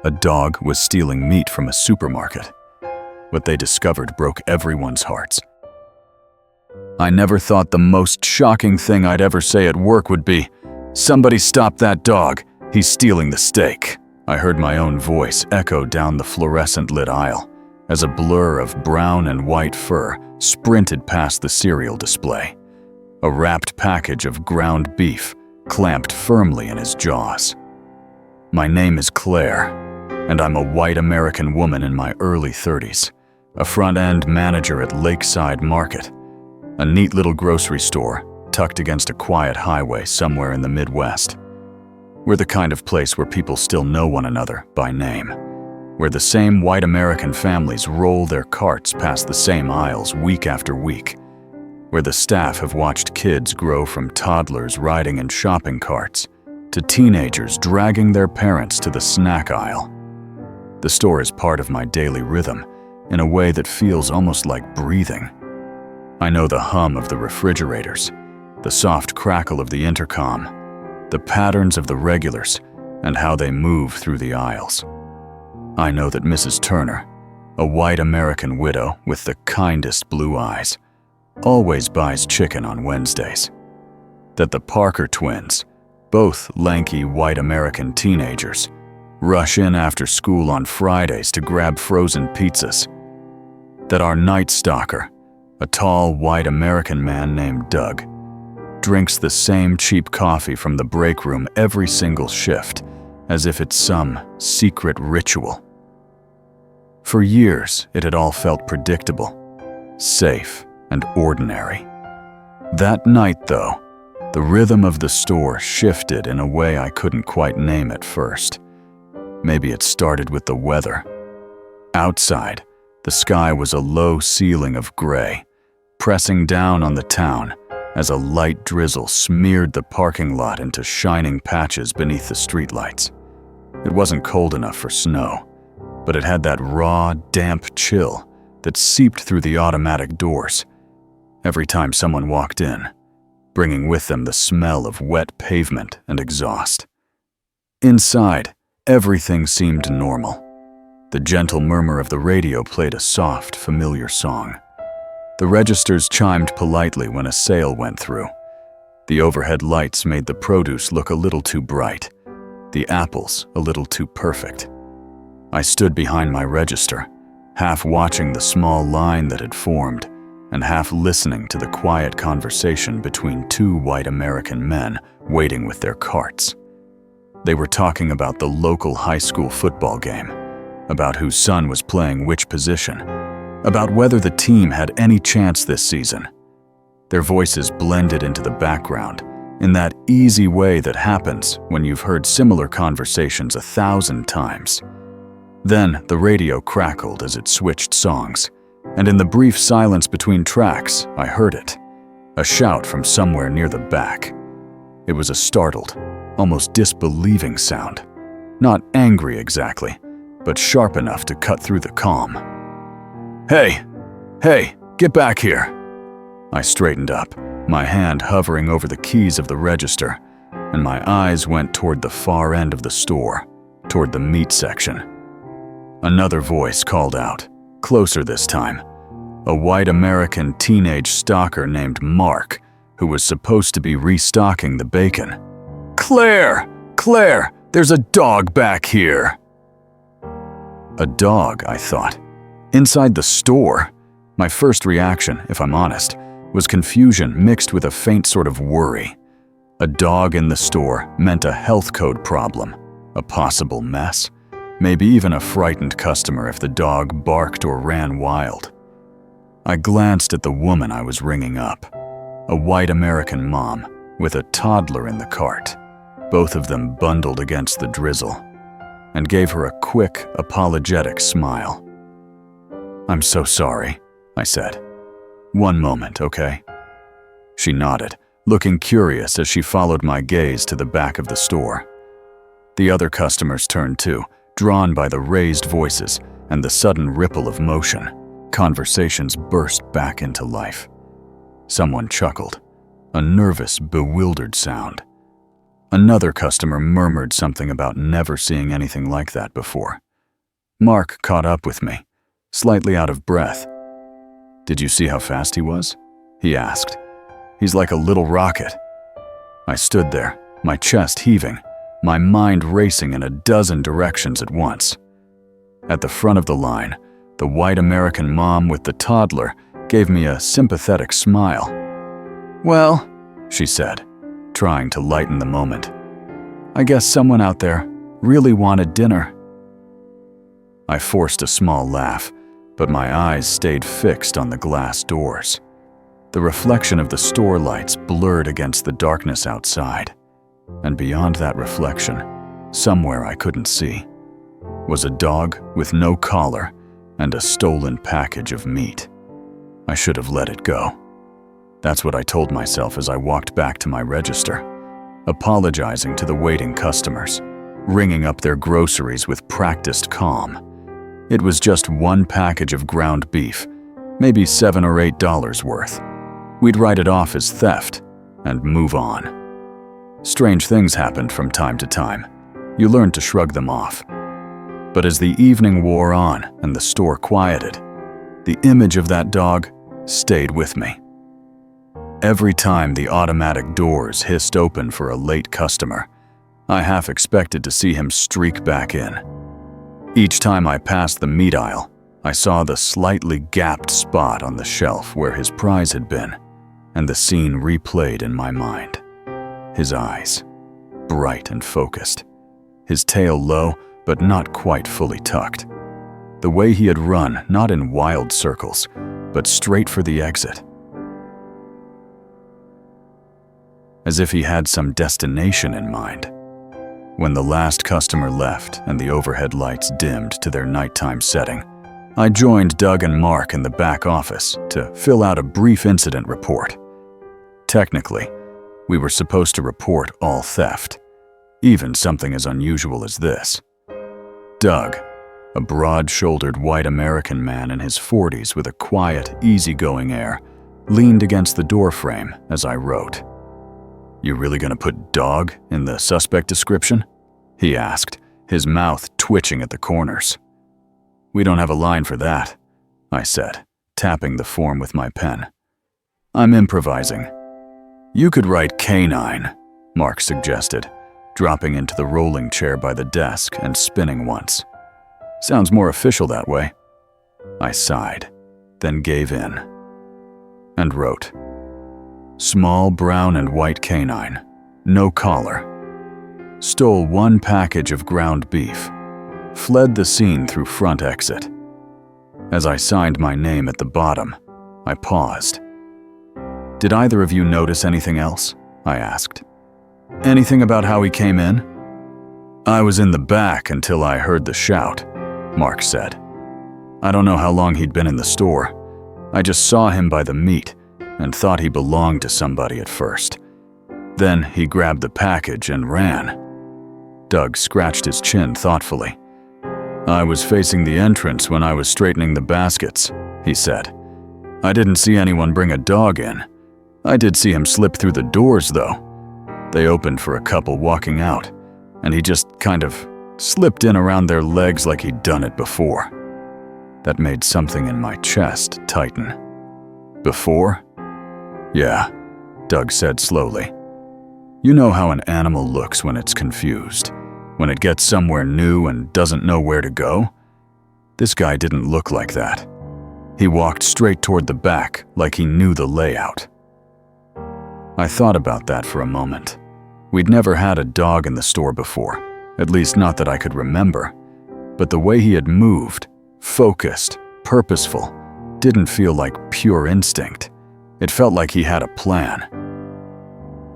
A dog was stealing meat from a supermarket. What they discovered broke everyone's hearts. I never thought the most shocking thing I'd ever say at work would be, "Somebody stop that dog, he's stealing the steak." I heard my own voice echo down the fluorescent-lit aisle as a blur of brown and white fur sprinted past the cereal display. A wrapped package of ground beef clamped firmly in his jaws. My name is Claire, and I'm a white American woman in my early 30s, a front-end manager at Lakeside Market, a neat little grocery store tucked against a quiet highway somewhere in the Midwest. We're the kind of place where people still know one another by name, where the same white American families roll their carts past the same aisles week after week, where the staff have watched kids grow from toddlers riding in shopping carts to teenagers dragging their parents to the snack aisle. The store is part of my daily rhythm in a way that feels almost like breathing. I know the hum of the refrigerators, the soft crackle of the intercom, the patterns of the regulars, and how they move through the aisles. I know that Mrs. Turner, a white American widow with the kindest blue eyes, always buys chicken on Wednesdays. That the Parker twins, both lanky white American teenagers, rush in after school on Fridays to grab frozen pizzas. That our night stalker, a tall white American man named Doug, drinks the same cheap coffee from the break room every single shift, as if it's some secret ritual. For years, it had all felt predictable, safe, and ordinary. That night, though, the rhythm of the store shifted in a way I couldn't quite name at first. Maybe it started with the weather. Outside, the sky was a low ceiling of gray, pressing down on the town as a light drizzle smeared the parking lot into shining patches beneath the streetlights. It wasn't cold enough for snow, but it had that raw, damp chill that seeped through the automatic doors every time someone walked in, bringing with them the smell of wet pavement and exhaust. Inside, everything seemed normal. The gentle murmur of the radio played a soft, familiar song. The registers chimed politely when a sale went through. The overhead lights made the produce look a little too bright, the apples a little too perfect. I stood behind my register, half watching the small line that had formed, and half listening to the quiet conversation between two white American men waiting with their carts. They were talking about the local high school football game, about whose son was playing which position, about whether the team had any chance this season. Their voices blended into the background in that easy way that happens when you've heard similar conversations 1,000 times. Then the radio crackled as it switched songs, and in the brief silence between tracks, I heard it, a shout from somewhere near the back. It was a startled, almost disbelieving sound. Not angry exactly, but sharp enough to cut through the calm. Hey, get back here." I straightened up, my hand hovering over the keys of the register, and my eyes went toward the far end of the store, toward the meat section. Another voice called out, closer this time, a white American teenage stalker named Mark, who was supposed to be restocking the bacon. Claire, there's a dog back here." A dog, I thought. Inside the store? My first reaction, if I'm honest, was confusion mixed with a faint sort of worry. A dog in the store meant a health code problem, a possible mess, maybe even a frightened customer if the dog barked or ran wild. I glanced at the woman I was ringing up, a white American mom with a toddler in the cart, both of them bundled against the drizzle, and gave her a quick, apologetic smile. "I'm so sorry," I said. "One moment, okay?" She nodded, looking curious as she followed my gaze to the back of the store. The other customers turned too, drawn by the raised voices and the sudden ripple of motion. Conversations burst back into life. Someone chuckled, a nervous, bewildered sound. Another customer murmured something about never seeing anything like that before. Mark caught up with me, slightly out of breath. "Did you see how fast he was?" he asked. "He's like a little rocket." I stood there, my chest heaving, my mind racing in a dozen directions at once. At the front of the line, the white American mom with the toddler gave me a sympathetic smile. "Well," she said, trying to lighten the moment, "I guess someone out there really wanted dinner." I forced a small laugh, but my eyes stayed fixed on the glass doors. The reflection of the store lights blurred against the darkness outside, and beyond that reflection, somewhere I couldn't see, was a dog with no collar and a stolen package of meat. I should have let it go. That's what I told myself as I walked back to my register, apologizing to the waiting customers, ringing up their groceries with practiced calm. It was just one package of ground beef, maybe $7 or $8 worth. We'd write it off as theft and move on. Strange things happened from time to time. You learned to shrug them off. But as the evening wore on and the store quieted, the image of that dog stayed with me. Every time the automatic doors hissed open for a late customer, I half expected to see him streak back in. Each time I passed the meat aisle, I saw the slightly gapped spot on the shelf where his prize had been, and the scene replayed in my mind. His eyes, bright and focused. His tail low, but not quite fully tucked. The way he had run, not in wild circles, but straight for the exit. As if he had some destination in mind. When the last customer left and the overhead lights dimmed to their nighttime setting, I joined Doug and Mark in the back office to fill out a brief incident report. Technically, we were supposed to report all theft, even something as unusual as this. Doug, a broad-shouldered white American man in his 40s with a quiet, easygoing air, leaned against the doorframe as I wrote. "You really gonna put dog in the suspect description?" he asked, his mouth twitching at the corners. "We don't have a line for that," I said, tapping the form with my pen. "I'm improvising." "You could write canine," Mark suggested, dropping into the rolling chair by the desk and spinning once. "Sounds more official that way." I sighed, then gave in, and wrote, "Small brown and white canine, no collar. Stole one package of ground beef. Fled the scene through front exit." As I signed my name at the bottom, I paused. "Did either of you notice anything else?" I asked. "Anything about how he came in?" "I was in the back until I heard the shout," Mark said. "I don't know how long he'd been in the store. I just saw him by the meat and thought he belonged to somebody at first. Then he grabbed the package and ran." Doug scratched his chin thoughtfully. "I was facing the entrance when I was straightening the baskets," he said. "I didn't see anyone bring a dog in. I did see him slip through the doors, though. They opened for a couple walking out, and he just kind of slipped in around their legs like he'd done it before." That made something in my chest tighten. "Before?" "Yeah," Doug said slowly. "You know how an animal looks when it's confused, when it gets somewhere new and doesn't know where to go? This guy didn't look like that. He walked straight toward the back like he knew the layout." I thought about that for a moment. We'd never had a dog in the store before, at least not that I could remember. But the way he had moved, focused, purposeful, didn't feel like pure instinct. It felt like he had a plan.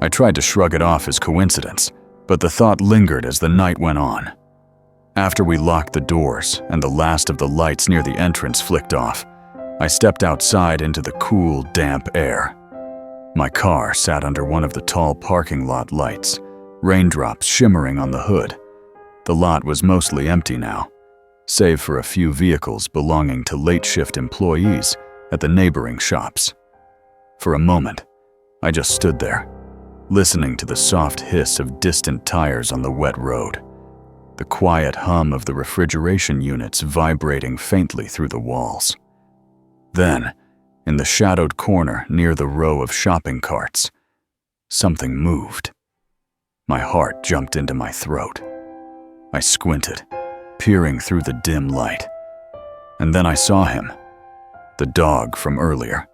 I tried to shrug it off as coincidence, but the thought lingered as the night went on. After we locked the doors and the last of the lights near the entrance flicked off, I stepped outside into the cool, damp air. My car sat under one of the tall parking lot lights, raindrops shimmering on the hood. The lot was mostly empty now, save for a few vehicles belonging to late-shift employees at the neighboring shops. For a moment, I just stood there, listening to the soft hiss of distant tires on the wet road, the quiet hum of the refrigeration units vibrating faintly through the walls. Then, in the shadowed corner near the row of shopping carts, something moved. My heart jumped into my throat. I squinted, peering through the dim light. And then I saw him, the dog from earlier,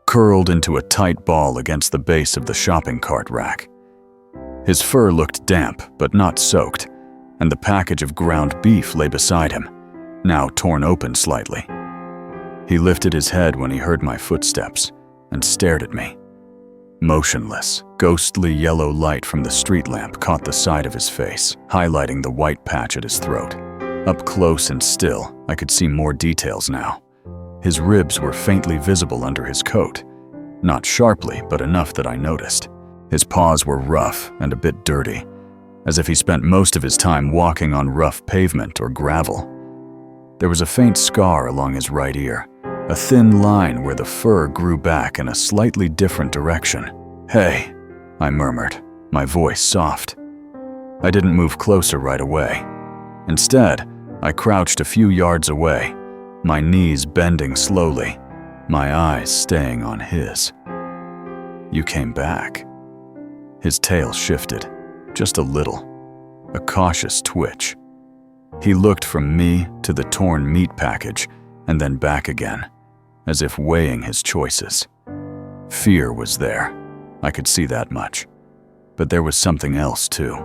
curled into a tight ball against the base of the shopping cart rack. His fur looked damp but not soaked, and the package of ground beef lay beside him, now torn open slightly. He lifted his head when he heard my footsteps and stared at me. Motionless, ghostly yellow light from the street lamp caught the side of his face, highlighting the white patch at his throat. Up close and still, I could see more details now. His ribs were faintly visible under his coat. Not sharply, but enough that I noticed. His paws were rough and a bit dirty, as if he spent most of his time walking on rough pavement or gravel. There was a faint scar along his right ear, a thin line where the fur grew back in a slightly different direction. "Hey," I murmured, my voice soft. I didn't move closer right away. Instead, I crouched a few yards away, my knees bending slowly, my eyes staying on his. "You came back." His tail shifted, just a little, a cautious twitch. He looked from me to the torn meat package and then back again, as if weighing his choices. Fear was there, I could see that much. But there was something else too,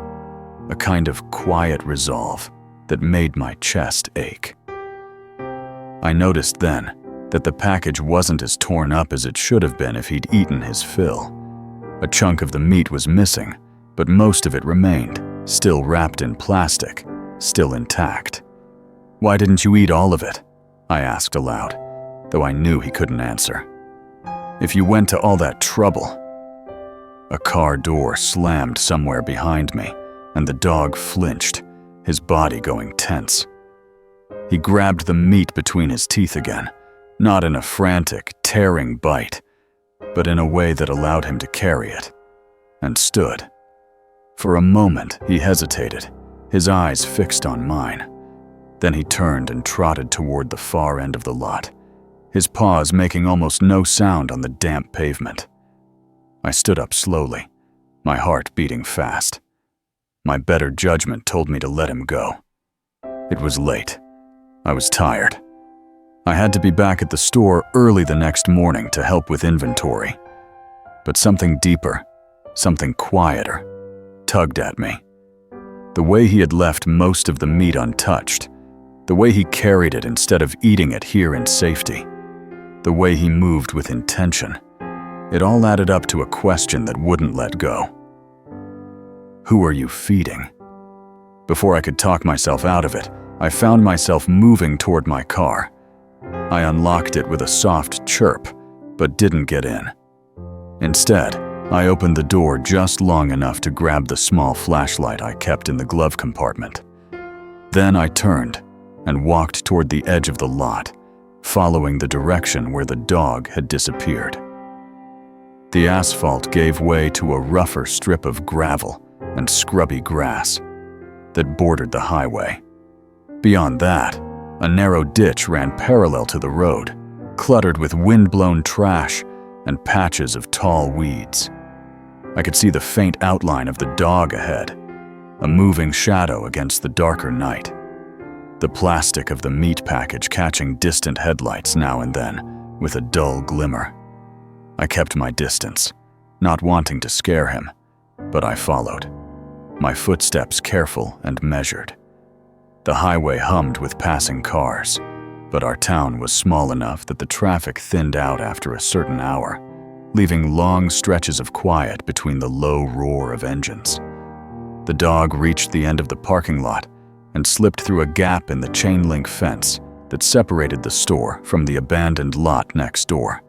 a kind of quiet resolve that made my chest ache. I noticed then that the package wasn't as torn up as it should have been if he'd eaten his fill. A chunk of the meat was missing, but most of it remained, still wrapped in plastic, still intact. "Why didn't you eat all of it?" I asked aloud, though I knew he couldn't answer. "If you went to all that trouble." A car door slammed somewhere behind me, and the dog flinched, his body going tense. He grabbed the meat between his teeth again, not in a frantic, tearing bite, but in a way that allowed him to carry it, and stood. For a moment, he hesitated, his eyes fixed on mine. Then he turned and trotted toward the far end of the lot, his paws making almost no sound on the damp pavement. I stood up slowly, my heart beating fast. My better judgment told me to let him go. It was late. I was tired. I had to be back at the store early the next morning to help with inventory. But something deeper, something quieter, tugged at me. The way he had left most of the meat untouched, the way he carried it instead of eating it here in safety, the way he moved with intention, it all added up to a question that wouldn't let go. Who are you feeding? Before I could talk myself out of it, I found myself moving toward my car. I unlocked it with a soft chirp, but didn't get in. Instead, I opened the door just long enough to grab the small flashlight I kept in the glove compartment. Then I turned and walked toward the edge of the lot, following the direction where the dog had disappeared. The asphalt gave way to a rougher strip of gravel and scrubby grass that bordered the highway. Beyond that, a narrow ditch ran parallel to the road, cluttered with wind-blown trash and patches of tall weeds. I could see the faint outline of the dog ahead, a moving shadow against the darker night. The plastic of the meat package catching distant headlights now and then with a dull glimmer. I kept my distance, not wanting to scare him, but I followed, my footsteps careful and measured. The highway hummed with passing cars, but our town was small enough that the traffic thinned out after a certain hour, leaving long stretches of quiet between the low roar of engines. The dog reached the end of the parking lot and slipped through a gap in the chain-link fence that separated the store from the abandoned lot next door.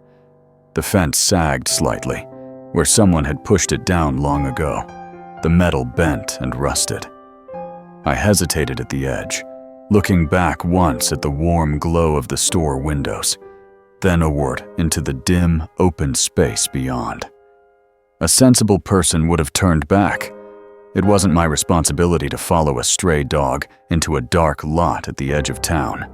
The fence sagged slightly, where someone had pushed it down long ago. The metal bent and rusted. I hesitated at the edge, looking back once at the warm glow of the store windows, then upward into the dim, open space beyond. A sensible person would have turned back. It wasn't my responsibility to follow a stray dog into a dark lot at the edge of town.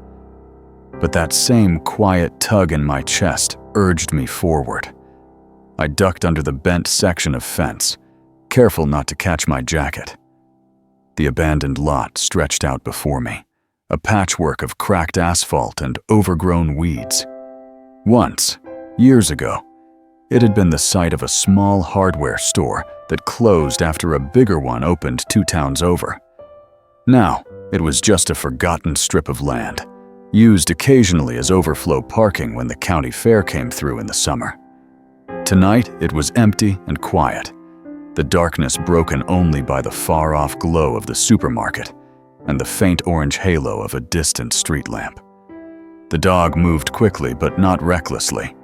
But that same quiet tug in my chest urged me forward. I ducked under the bent section of fence, careful not to catch my jacket. The abandoned lot stretched out before me, a patchwork of cracked asphalt and overgrown weeds. Once, years ago, it had been the site of a small hardware store that closed after a bigger one opened 2 towns over. Now, it was just a forgotten strip of land, used occasionally as overflow parking when the county fair came through in the summer. Tonight, it was empty and quiet, the darkness broken only by the far-off glow of the supermarket and the faint orange halo of a distant street lamp. The dog moved quickly but not recklessly,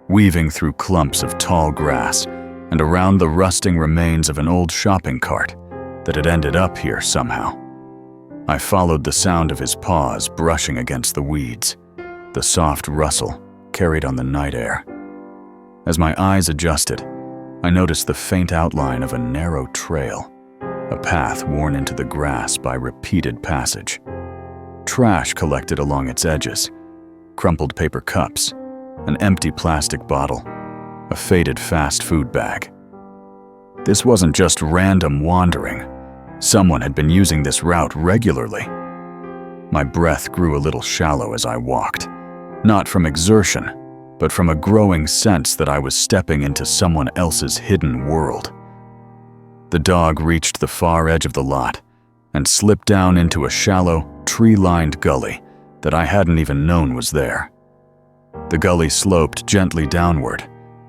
weaving through clumps of tall grass and around the rusting remains of an old shopping cart that had ended up here somehow. I followed the sound of his paws brushing against the weeds, the soft rustle carried on the night air. As my eyes adjusted, I noticed the faint outline of a narrow trail, a path worn into the grass by repeated passage. Trash collected along its edges, crumpled paper cups, an empty plastic bottle, a faded fast food bag. This wasn't just random wandering. Someone had been using this route regularly. My breath grew a little shallow as I walked, not from exertion, but from a growing sense that I was stepping into someone else's hidden world. The dog reached the far edge of the lot and slipped down into a shallow, tree-lined gully that I hadn't even known was there. The gully sloped gently downward,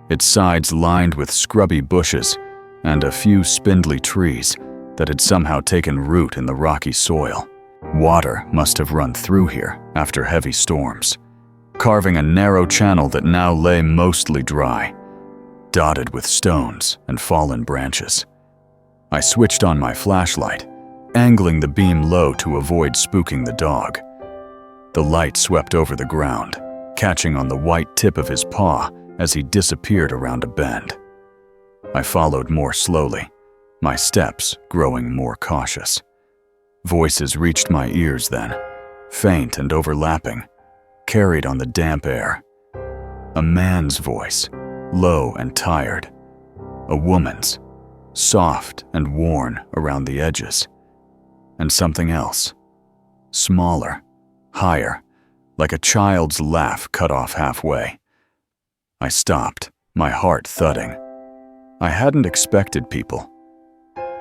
its sides lined with scrubby bushes and a few spindly trees that had somehow taken root in the rocky soil. Water must have run through here after heavy storms, carving a narrow channel that now lay mostly dry, dotted with stones and fallen branches. I switched on my flashlight, angling the beam low to avoid spooking the dog. The light swept over the ground, catching on the white tip of his paw as he disappeared around a bend. I followed more slowly, my steps growing more cautious. Voices reached my ears then, faint and overlapping, carried on the damp air. A man's voice, low and tired. A woman's, soft and worn around the edges. And something else, smaller, higher, like a child's laugh cut off halfway. I stopped, my heart thudding. I hadn't expected people.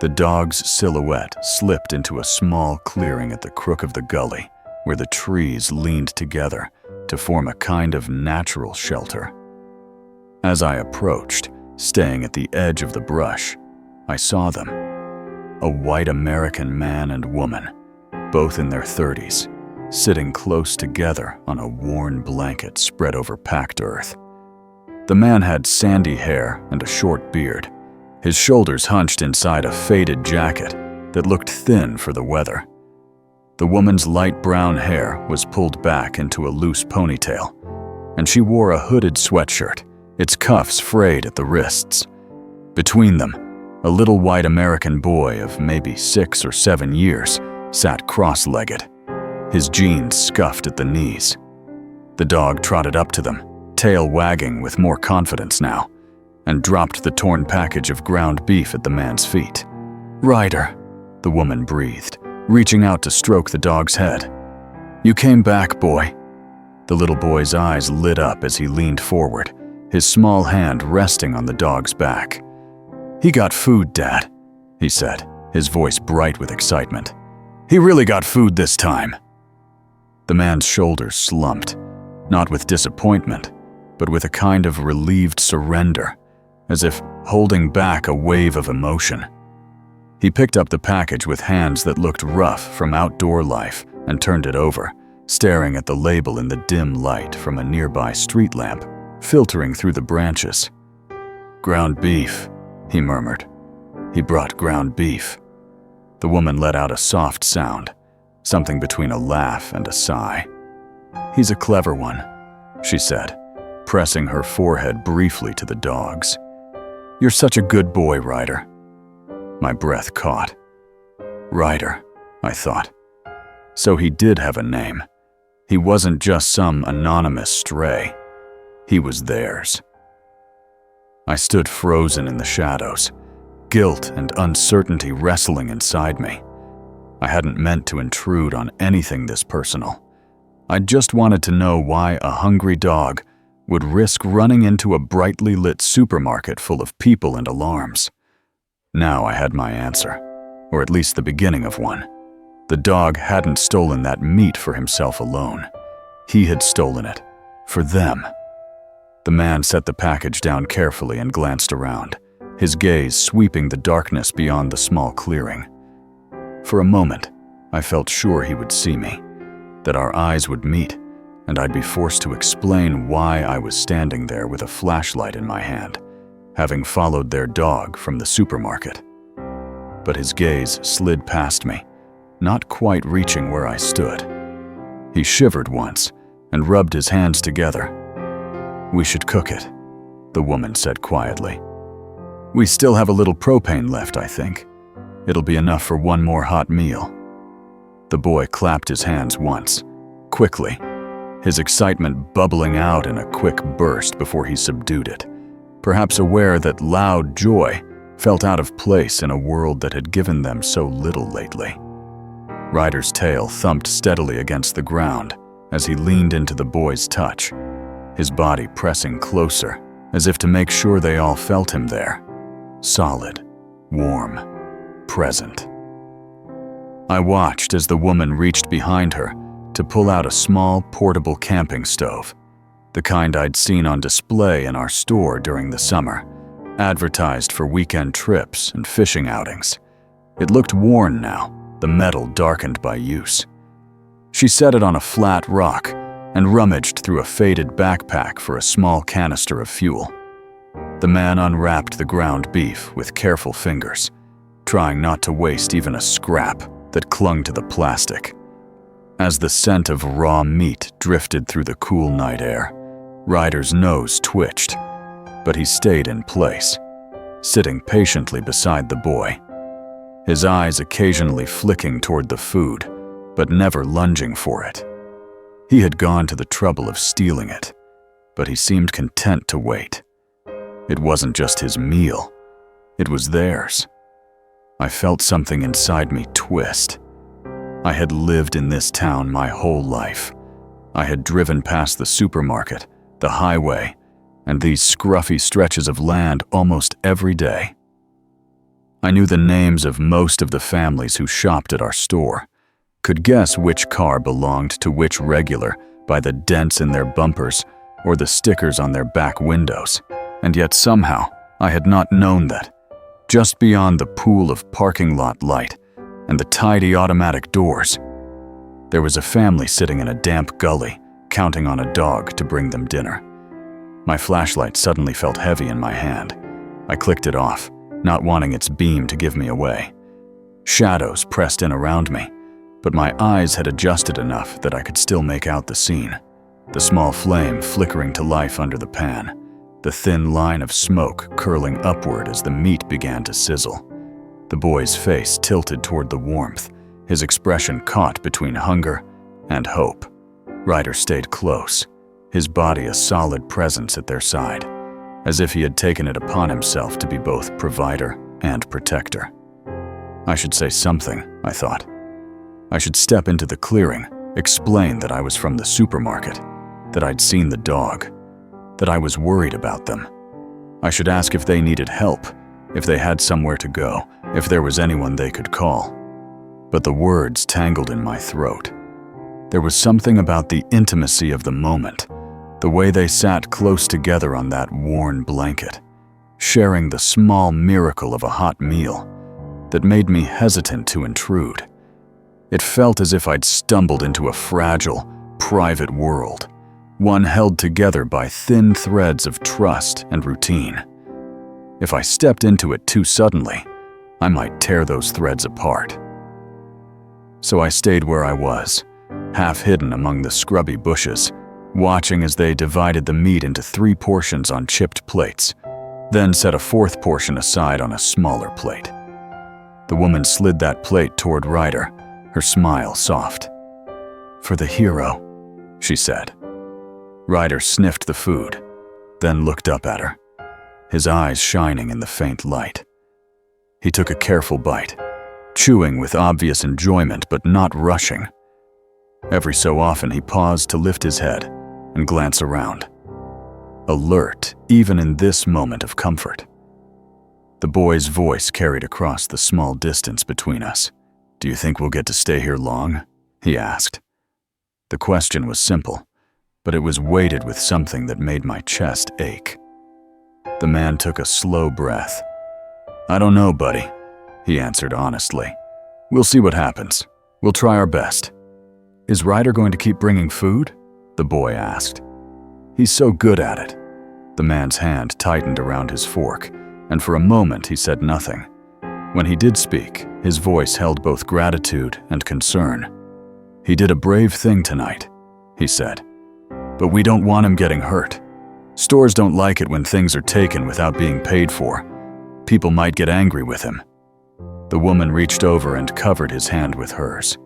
The dog's silhouette slipped into a small clearing at the crook of the gully, where the trees leaned together to form a kind of natural shelter. As I approached, staying at the edge of the brush, I saw them. A white American man and woman, both in their 30s, sitting close together on a worn blanket spread over packed earth. The man had sandy hair and a short beard, his shoulders hunched inside a faded jacket that looked thin for the weather. The woman's light brown hair was pulled back into a loose ponytail, and she wore a hooded sweatshirt, its cuffs frayed at the wrists. Between them, a little white American boy of maybe 6 or 7 years sat cross-legged, his jeans scuffed at the knees. The dog trotted up to them, tail wagging with more confidence now, and dropped the torn package of ground beef at the man's feet. "Ryder," the woman breathed, reaching out to stroke the dog's head. "You came back, boy." The little boy's eyes lit up as he leaned forward, his small hand resting on the dog's back. "He got food, Dad," he said, his voice bright with excitement. "He really got food this time." The man's shoulders slumped, not with disappointment, but with a kind of relieved surrender, as if holding back a wave of emotion. He picked up the package with hands that looked rough from outdoor life and turned it over, staring at the label in the dim light from a nearby street lamp, filtering through the branches. "Ground beef," he murmured. "He brought ground beef." The woman let out a soft sound, something between a laugh and a sigh. "He's a clever one," she said, pressing her forehead briefly to the dog's. "You're such a good boy, Ryder." My breath caught. Ryder, I thought. So he did have a name. He wasn't just some anonymous stray. He was theirs. I stood frozen in the shadows, guilt and uncertainty wrestling inside me. I hadn't meant to intrude on anything this personal. I just wanted to know why a hungry dog would risk running into a brightly lit supermarket full of people and alarms. Now I had my answer, or at least the beginning of one. The dog hadn't stolen that meat for himself alone. He had stolen it for them. The man set the package down carefully and glanced around, his gaze sweeping the darkness beyond the small clearing. For a moment, I felt sure he would see me, that our eyes would meet, and I'd be forced to explain why I was standing there with a flashlight in my hand, having followed their dog from the supermarket. But his gaze slid past me, not quite reaching where I stood. He shivered once and rubbed his hands together. "We should cook it," the woman said quietly. "We still have a little propane left, I think. It'll be enough for one more hot meal." The boy clapped his hands once, quickly, his excitement bubbling out in a quick burst before he subdued it, perhaps aware that loud joy felt out of place in a world that had given them so little lately. Ryder's tail thumped steadily against the ground as he leaned into the boy's touch, his body pressing closer, as if to make sure they all felt him there, solid, warm, present. I watched as the woman reached behind her to pull out a small, portable camping stove, the kind I'd seen on display in our store during the summer, advertised for weekend trips and fishing outings. It looked worn now, the metal darkened by use. She set it on a flat rock and rummaged through a faded backpack for a small canister of fuel. The man unwrapped the ground beef with careful fingers, trying not to waste even a scrap that clung to the plastic. As the scent of raw meat drifted through the cool night air, Ryder's nose twitched, but he stayed in place, sitting patiently beside the boy, his eyes occasionally flicking toward the food, but never lunging for it. He had gone to the trouble of stealing it, but he seemed content to wait. It wasn't just his meal, it was theirs. I felt something inside me twist. I had lived in this town my whole life. I had driven past the supermarket, the highway, and these scruffy stretches of land almost every day. I knew the names of most of the families who shopped at our store, could guess which car belonged to which regular by the dents in their bumpers or the stickers on their back windows, and yet somehow I had not known that, just beyond the pool of parking lot light and the tidy automatic doors, there was a family sitting in a damp gully, counting on a dog to bring them dinner. My flashlight suddenly felt heavy in my hand. I clicked it off, not wanting its beam to give me away. Shadows pressed in around me, but my eyes had adjusted enough that I could still make out the scene. The small flame flickering to life under the pan, the thin line of smoke curling upward as the meat began to sizzle. The boy's face tilted toward the warmth, his expression caught between hunger and hope. Ryder stayed close, his body a solid presence at their side, as if he had taken it upon himself to be both provider and protector. I should say something, I thought. I should step into the clearing, explain that I was from the supermarket, that I'd seen the dog, that I was worried about them. I should ask if they needed help, if they had somewhere to go, if there was anyone they could call. But the words tangled in my throat. There was something about the intimacy of the moment, the way they sat close together on that worn blanket, sharing the small miracle of a hot meal, that made me hesitant to intrude. It felt as if I'd stumbled into a fragile, private world, one held together by thin threads of trust and routine. If I stepped into it too suddenly, I might tear those threads apart. So I stayed where I was, half hidden among the scrubby bushes, watching as they divided the meat into 3 portions on chipped plates, then set a fourth portion aside on a smaller plate. The woman slid that plate toward Ryder, her smile soft. "For the hero," she said. Ryder sniffed the food, then looked up at her, his eyes shining in the faint light. He took a careful bite, chewing with obvious enjoyment but not rushing. Every so often he paused to lift his head and glance around, alert even in this moment of comfort. The boy's voice carried across the small distance between us. "Do you think we'll get to stay here long?" he asked. The question was simple, but it was weighted with something that made my chest ache. The man took a slow breath. "I don't know, buddy," he answered honestly. "We'll see what happens. We'll try our best." "Is Ryder going to keep bringing food?" the boy asked. "He's so good at it." The man's hand tightened around his fork, and for a moment he said nothing. When he did speak, his voice held both gratitude and concern. "He did a brave thing tonight," he said. "But we don't want him getting hurt. Stores don't like it when things are taken without being paid for. People might get angry with him." The woman reached over and covered his hand with hers.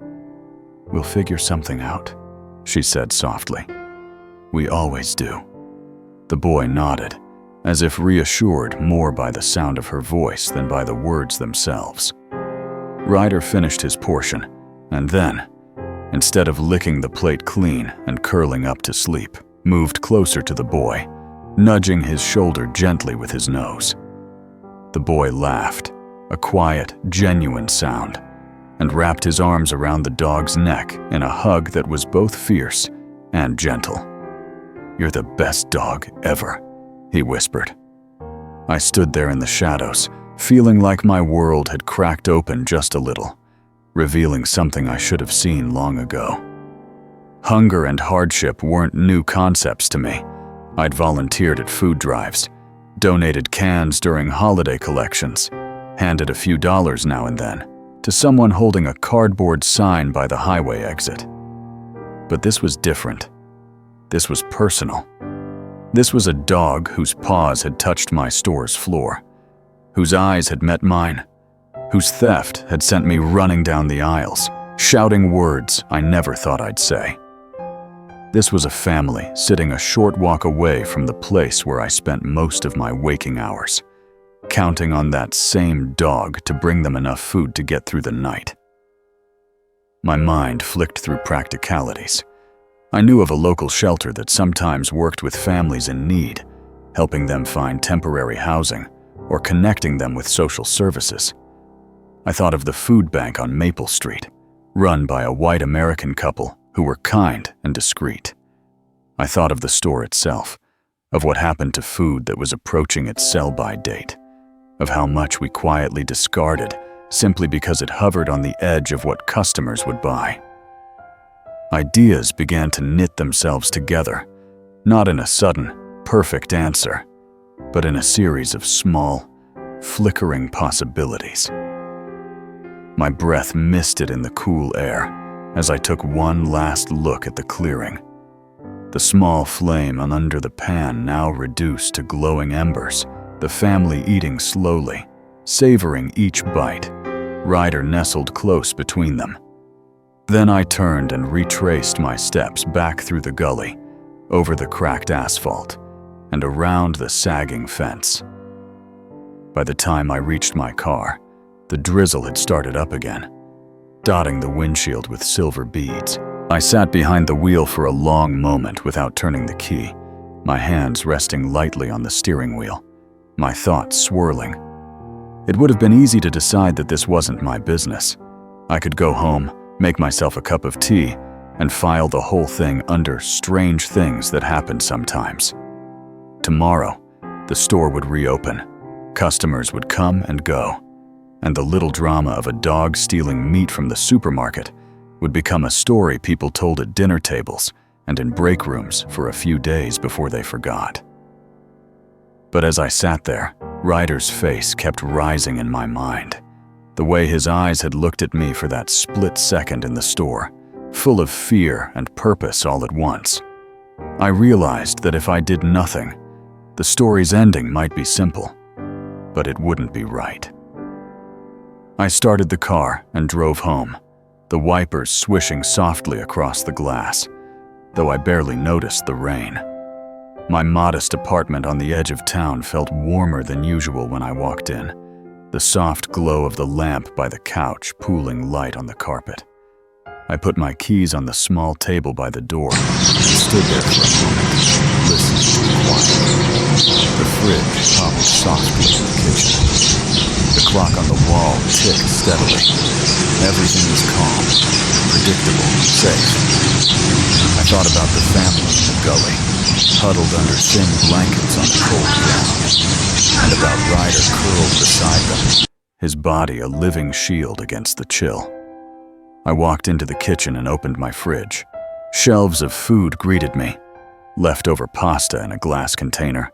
"We'll figure something out," she said softly. "We always do." The boy nodded, as if reassured more by the sound of her voice than by the words themselves. Ryder finished his portion, and then, instead of licking the plate clean and curling up to sleep, moved closer to the boy, nudging his shoulder gently with his nose. The boy laughed, a quiet, genuine sound, and wrapped his arms around the dog's neck in a hug that was both fierce and gentle. "You're the best dog ever," he whispered. I stood there in the shadows, feeling like my world had cracked open just a little, revealing something I should have seen long ago. Hunger and hardship weren't new concepts to me. I'd volunteered at food drives, donated cans during holiday collections, handed a few dollars now and then to someone holding a cardboard sign by the highway exit. But this was different. This was personal. This was a dog whose paws had touched my store's floor, whose eyes had met mine, whose theft had sent me running down the aisles, shouting words I never thought I'd say. This was a family sitting a short walk away from the place where I spent most of my waking hours, counting on that same dog to bring them enough food to get through the night. My mind flicked through practicalities. I knew of a local shelter that sometimes worked with families in need, helping them find temporary housing or connecting them with social services. I thought of the food bank on Maple Street, run by a white American couple who were kind and discreet. I thought of the store itself, of what happened to food that was approaching its sell-by date, of how much we quietly discarded simply because it hovered on the edge of what customers would buy. Ideas began to knit themselves together, not in a sudden, perfect answer, but in a series of small, flickering possibilities. My breath misted in the cool air as I took one last look at the clearing. The small flame under the pan now reduced to glowing embers, the family eating slowly, savoring each bite, Ryder nestled close between them. Then I turned and retraced my steps back through the gully, over the cracked asphalt, and around the sagging fence. By the time I reached my car, the drizzle had started up again, dotting the windshield with silver beads. I sat behind the wheel for a long moment without turning the key, my hands resting lightly on the steering wheel, my thoughts swirling. It would have been easy to decide that this wasn't my business. I could go home, make myself a cup of tea, and file the whole thing under strange things that happen sometimes. Tomorrow, the store would reopen, customers would come and go, and the little drama of a dog stealing meat from the supermarket would become a story people told at dinner tables and in break rooms for a few days before they forgot. But as I sat there, Ryder's face kept rising in my mind. The way his eyes had looked at me for that split second in the store, full of fear and purpose all at once. I realized that if I did nothing, The story's ending might be simple, but it wouldn't be right. I started the car and drove home, the wipers swishing softly across the glass, though I barely noticed the rain. My modest apartment on the edge of town felt warmer than usual when I walked in, the soft glow of the lamp by the couch pooling light on the carpet. I put my keys on the small table by the door and stood there for a moment, listening to the quiet. The fridge hummed softly in the kitchen. The clock on the wall ticked steadily. Everything was calm, predictable, safe. I thought about the family in the gully, huddled under thin blankets on the cold ground, and about Ryder curled beside them, his body a living shield against the chill. I walked into the kitchen and opened my fridge. Shelves of food greeted me. Leftover pasta in a glass container,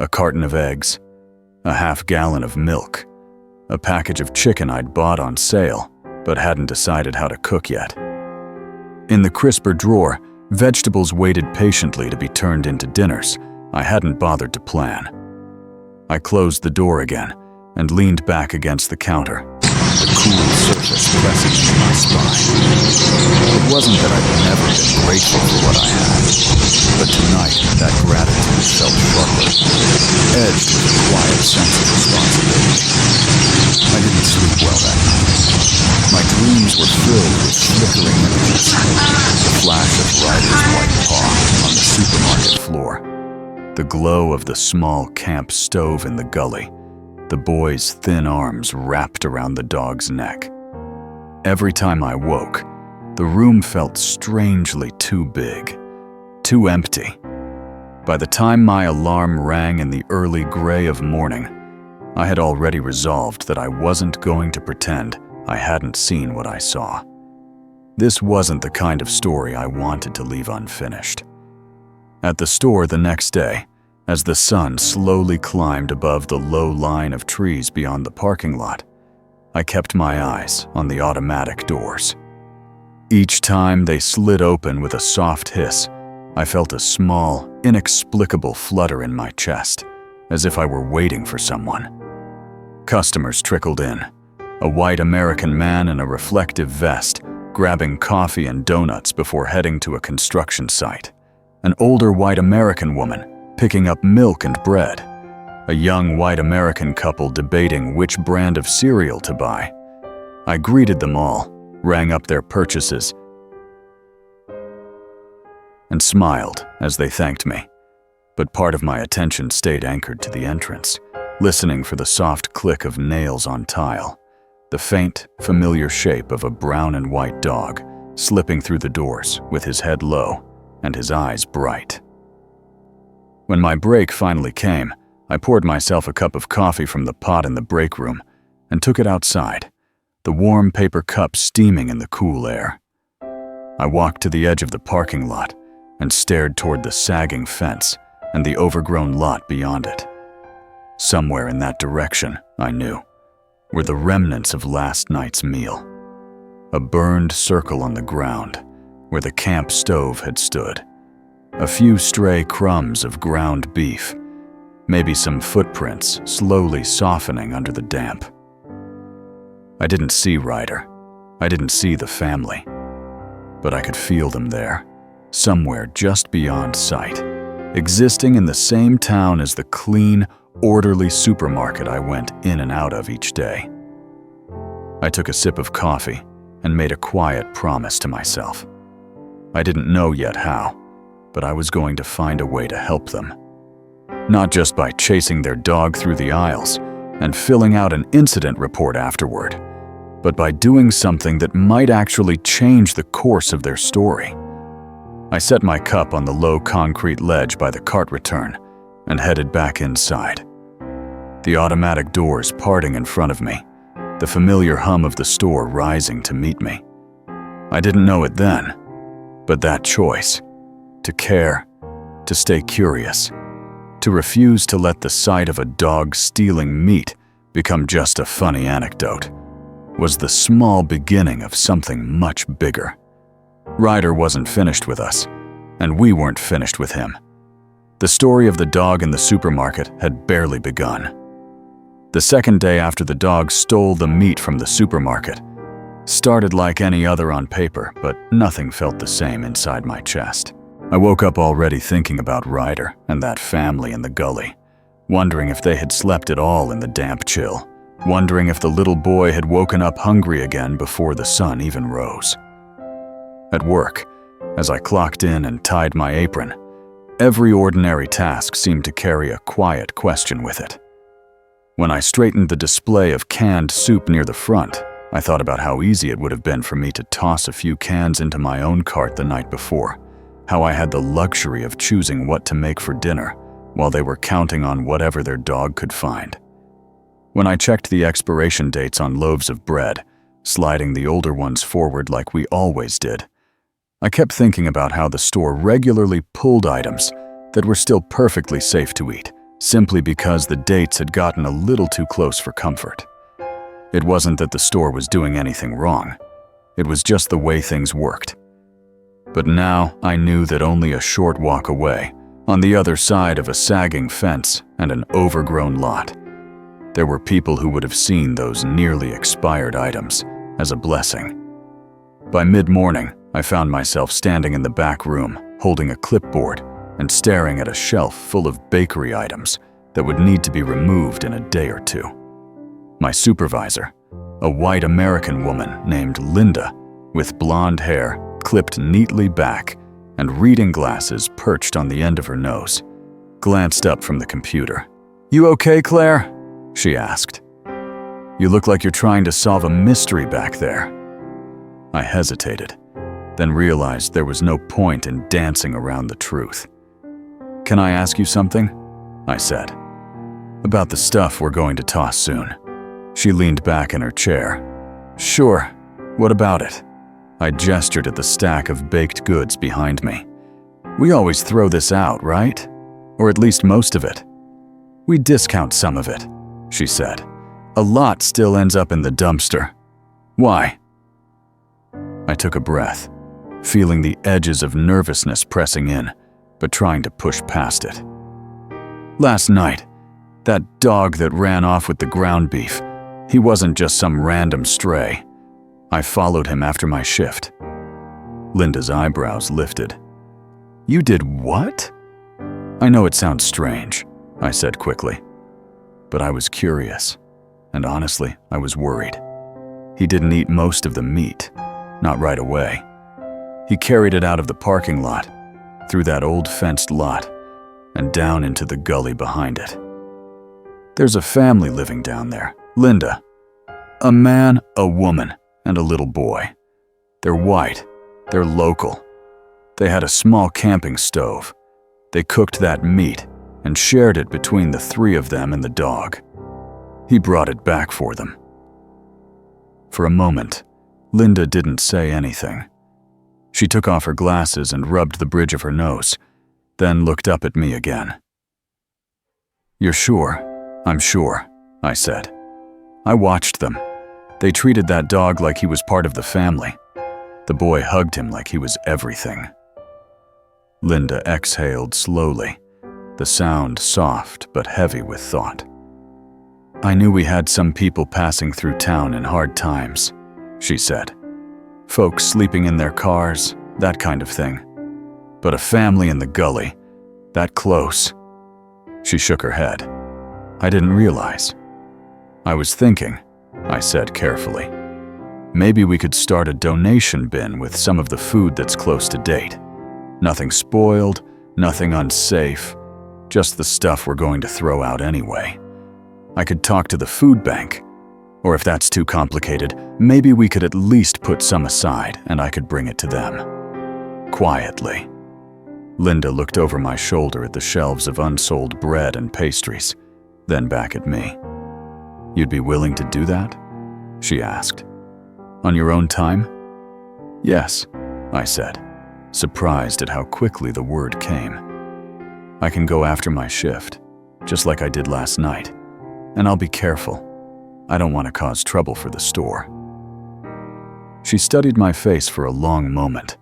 a carton of eggs, a half-gallon of milk, a package of chicken I'd bought on sale, but hadn't decided how to cook yet. In the crisper drawer, vegetables waited patiently to be turned into dinners I hadn't bothered to plan. I closed the door again and leaned back against the counter, the cool surface pressing into my spine. It wasn't that I'd never been grateful for what I had, but tonight that gratitude felt sharper, edged with a quiet sense of responsibility. I didn't sleep well that night. My dreams were filled with flickering images, the flash of Ryder's white paw on the supermarket floor, the glow of the small camp stove in the gully, the boy's thin arms wrapped around the dog's neck. Every time I woke, the room felt strangely too big, too empty. By the time my alarm rang in the early gray of morning, I had already resolved that I wasn't going to pretend I hadn't seen what I saw. This wasn't the kind of story I wanted to leave unfinished. At the store the next day, as the sun slowly climbed above the low line of trees beyond the parking lot, I kept my eyes on the automatic doors. Each time they slid open with a soft hiss, I felt a small, inexplicable flutter in my chest, as if I were waiting for someone. Customers trickled in, a white American man in a reflective vest, grabbing coffee and donuts before heading to a construction site, an older white American woman picking up milk and bread, a young white American couple debating which brand of cereal to buy. I greeted them all, rang up their purchases, and smiled as they thanked me. But part of my attention stayed anchored to the entrance, listening for the soft click of nails on tile, the faint, familiar shape of a brown and white dog slipping through the doors with his head low and his eyes bright. When my break finally came, I poured myself a cup of coffee from the pot in the break room and took it outside, the warm paper cup steaming in the cool air. I walked to the edge of the parking lot and stared toward the sagging fence and the overgrown lot beyond it. Somewhere in that direction, I knew, were the remnants of last night's meal. A burned circle on the ground where the camp stove had stood. A few stray crumbs of ground beef, maybe some footprints slowly softening under the damp. I didn't see Ryder. I didn't see the family. But I could feel them there, somewhere just beyond sight, existing in the same town as the clean, orderly supermarket I went in and out of each day. I took a sip of coffee and made a quiet promise to myself. I didn't know yet how, but I was going to find a way to help them. Not just by chasing their dog through the aisles and filling out an incident report afterward, but by doing something that might actually change the course of their story. I set my cup on the low concrete ledge by the cart return and headed back inside. The automatic doors parting in front of me, the familiar hum of the store rising to meet me. I didn't know it then, but that choice, to care, to stay curious, to refuse to let the sight of a dog stealing meat become just a funny anecdote, was the small beginning of something much bigger. Ryder wasn't finished with us, and we weren't finished with him. The story of the dog in the supermarket had barely begun. The second day after the dog stole the meat from the supermarket started like any other on paper, but nothing felt the same inside my chest. I woke up already thinking about Ryder and that family in the gully, wondering if they had slept at all in the damp chill, wondering if the little boy had woken up hungry again before the sun even rose. At work, as I clocked in and tied my apron, every ordinary task seemed to carry a quiet question with it. When I straightened the display of canned soup near the front, I thought about how easy it would have been for me to toss a few cans into my own cart the night before, how I had the luxury of choosing what to make for dinner while they were counting on whatever their dog could find. When I checked the expiration dates on loaves of bread, sliding the older ones forward like we always did, I kept thinking about how the store regularly pulled items that were still perfectly safe to eat, simply because the dates had gotten a little too close for comfort. It wasn't that the store was doing anything wrong. It was just the way things worked. But now I knew that only a short walk away, on the other side of a sagging fence and an overgrown lot, there were people who would have seen those nearly expired items as a blessing. By mid-morning, I found myself standing in the back room, holding a clipboard and staring at a shelf full of bakery items that would need to be removed in a day or two. My supervisor, a white American woman named Linda, with blonde hair clipped neatly back and reading glasses perched on the end of her nose, glanced up from the computer. "You okay, Claire?" she asked. "You look like you're trying to solve a mystery back there." I hesitated, then realized there was no point in dancing around the truth. "Can I ask you something?" I said. "About the stuff we're going to toss soon." She leaned back in her chair. "Sure, what about it?" I gestured at the stack of baked goods behind me. "We always throw this out, right? Or at least most of it." "We discount some of it," she said. "A lot still ends up in the dumpster." "Why?" I took a breath, feeling the edges of nervousness pressing in, but trying to push past it. "Last night, that dog that ran off with the ground beef, he wasn't just some random stray. I followed him after my shift." Linda's eyebrows lifted. "You did what?" "I know it sounds strange," I said quickly, but I was curious, and honestly, I was worried. He didn't eat most of the meat, not right away. He carried it out of the parking lot, through that old fenced lot, and down into the gully behind it. There's a family living down there, Linda. A man, a woman, and a little boy. They're white. They're local. They had a small camping stove. They cooked that meat and shared it between the three of them and the dog. He brought it back for them. For a moment, Linda didn't say anything. She took off her glasses and rubbed the bridge of her nose, then looked up at me again. "You're sure?" "I'm sure," I said. "I watched them. They treated that dog like he was part of the family. The boy hugged him like he was everything." Linda exhaled slowly, the sound soft but heavy with thought. "I knew we had some people passing through town in hard times," she said. "Folks sleeping in their cars, that kind of thing. But a family in the gully, that close." She shook her head. "I didn't realize." "I was thinking," I said carefully. "Maybe we could start a donation bin with some of the food that's close to date. Nothing spoiled, nothing unsafe, just the stuff we're going to throw out anyway. I could talk to the food bank, or if that's too complicated, maybe we could at least put some aside and I could bring it to them." Quietly. Linda looked over my shoulder at the shelves of unsold bread and pastries, then back at me. "You'd be willing to do that?" she asked. "On your own time?" "Yes," I said, surprised at how quickly the word came. "I can go after my shift, just like I did last night, and I'll be careful. I don't want to cause trouble for the store." She studied my face for a long moment,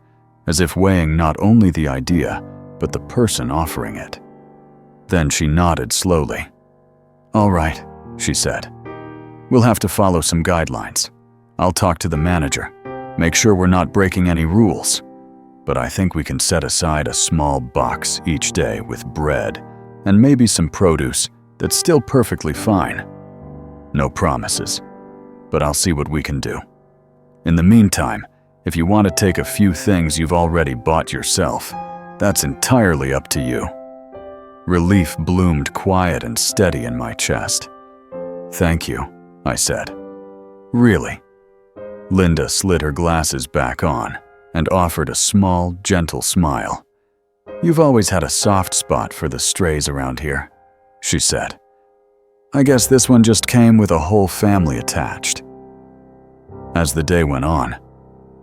as if weighing not only the idea, but the person offering it. Then she nodded slowly. "All right," she said. "We'll have to follow some guidelines. I'll talk to the manager, make sure we're not breaking any rules. But I think we can set aside a small box each day with bread and maybe some produce that's still perfectly fine. No promises, but I'll see what we can do. In the meantime, if you want to take a few things you've already bought yourself, that's entirely up to you." Relief bloomed quiet and steady in my chest. "Thank you," I said. "Really?" Linda slid her glasses back on and offered a small, gentle smile. "You've always had a soft spot for the strays around here," she said. "I guess this one just came with a whole family attached." As the day went on,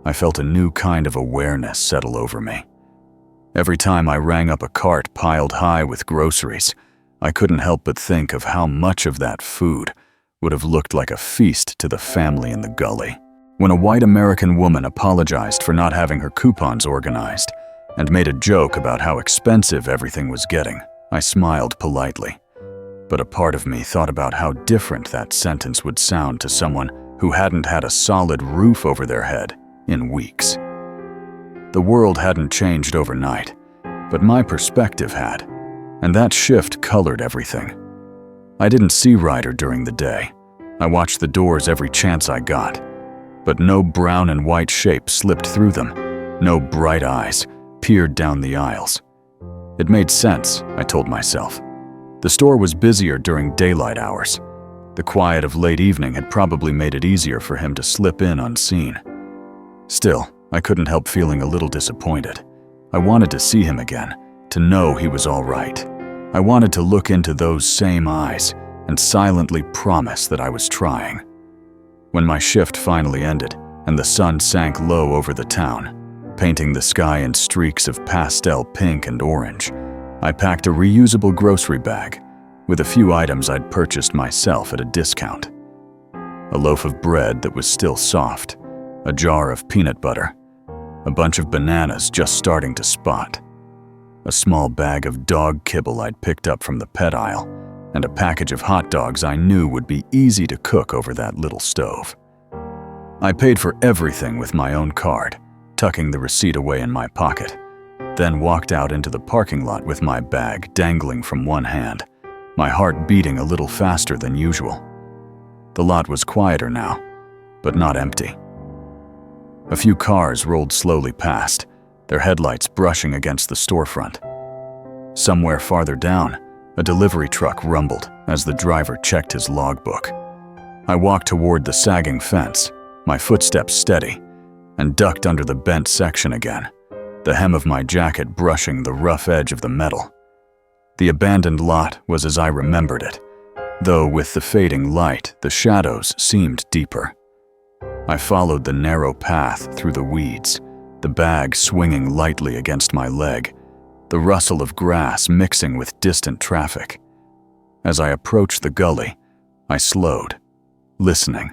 I felt a new kind of awareness settle over me. Every time I rang up a cart piled high with groceries, I couldn't help but think of how much of that food would have looked like a feast to the family in the gully. When a white American woman apologized for not having her coupons organized and made a joke about how expensive everything was getting, I smiled politely. But a part of me thought about how different that sentence would sound to someone who hadn't had a solid roof over their head in weeks. The world hadn't changed overnight, but my perspective had, and that shift colored everything. I didn't see Ryder during the day. I watched the doors every chance I got, but no brown and white shape slipped through them. No bright eyes peered down the aisles. It made sense, I told myself. The store was busier during daylight hours. The quiet of late evening had probably made it easier for him to slip in unseen. Still, I couldn't help feeling a little disappointed. I wanted to see him again, to know he was all right. I wanted to look into those same eyes and silently promise that I was trying. When my shift finally ended and the sun sank low over the town, painting the sky in streaks of pastel pink and orange, I packed a reusable grocery bag with a few items I'd purchased myself at a discount. A loaf of bread that was still soft, a jar of peanut butter, a bunch of bananas just starting to spot, a small bag of dog kibble I'd picked up from the pet aisle, and a package of hot dogs I knew would be easy to cook over that little stove. I paid for everything with my own card, tucking the receipt away in my pocket, then walked out into the parking lot with my bag dangling from one hand, my heart beating a little faster than usual. The lot was quieter now, but not empty. A few cars rolled slowly past, their headlights brushing against the storefront. Somewhere farther down, a delivery truck rumbled as the driver checked his logbook. I walked toward the sagging fence, my footsteps steady, and ducked under the bent section again, the hem of my jacket brushing the rough edge of the metal. The abandoned lot was as I remembered it, though with the fading light, the shadows seemed deeper. I followed the narrow path through the weeds, the bag swinging lightly against my leg, the rustle of grass mixing with distant traffic. As I approached the gully, I slowed, listening.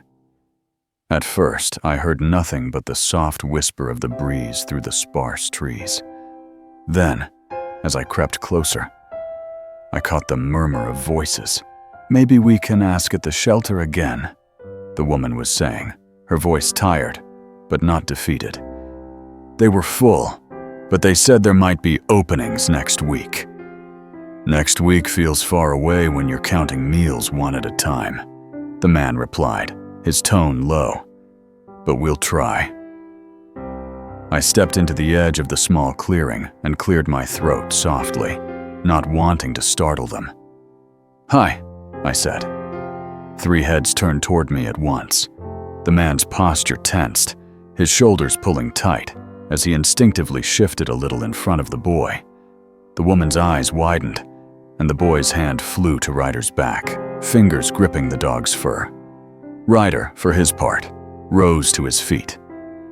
At first, I heard nothing but the soft whisper of the breeze through the sparse trees. Then, as I crept closer, I caught the murmur of voices. "Maybe we can ask at the shelter again," the woman was saying, her voice tired, but not defeated. They were full, but they said there might be openings next week. "Next week feels far away when you're counting meals one at a time," the man replied, his tone low. "But we'll try." I stepped into the edge of the small clearing and cleared my throat softly, not wanting to startle them. "Hi," I said. 3 heads turned toward me at once. The man's posture tensed, his shoulders pulling tight as he instinctively shifted a little in front of the boy. The woman's eyes widened, and the boy's hand flew to Ryder's back, fingers gripping the dog's fur. Ryder, for his part, rose to his feet,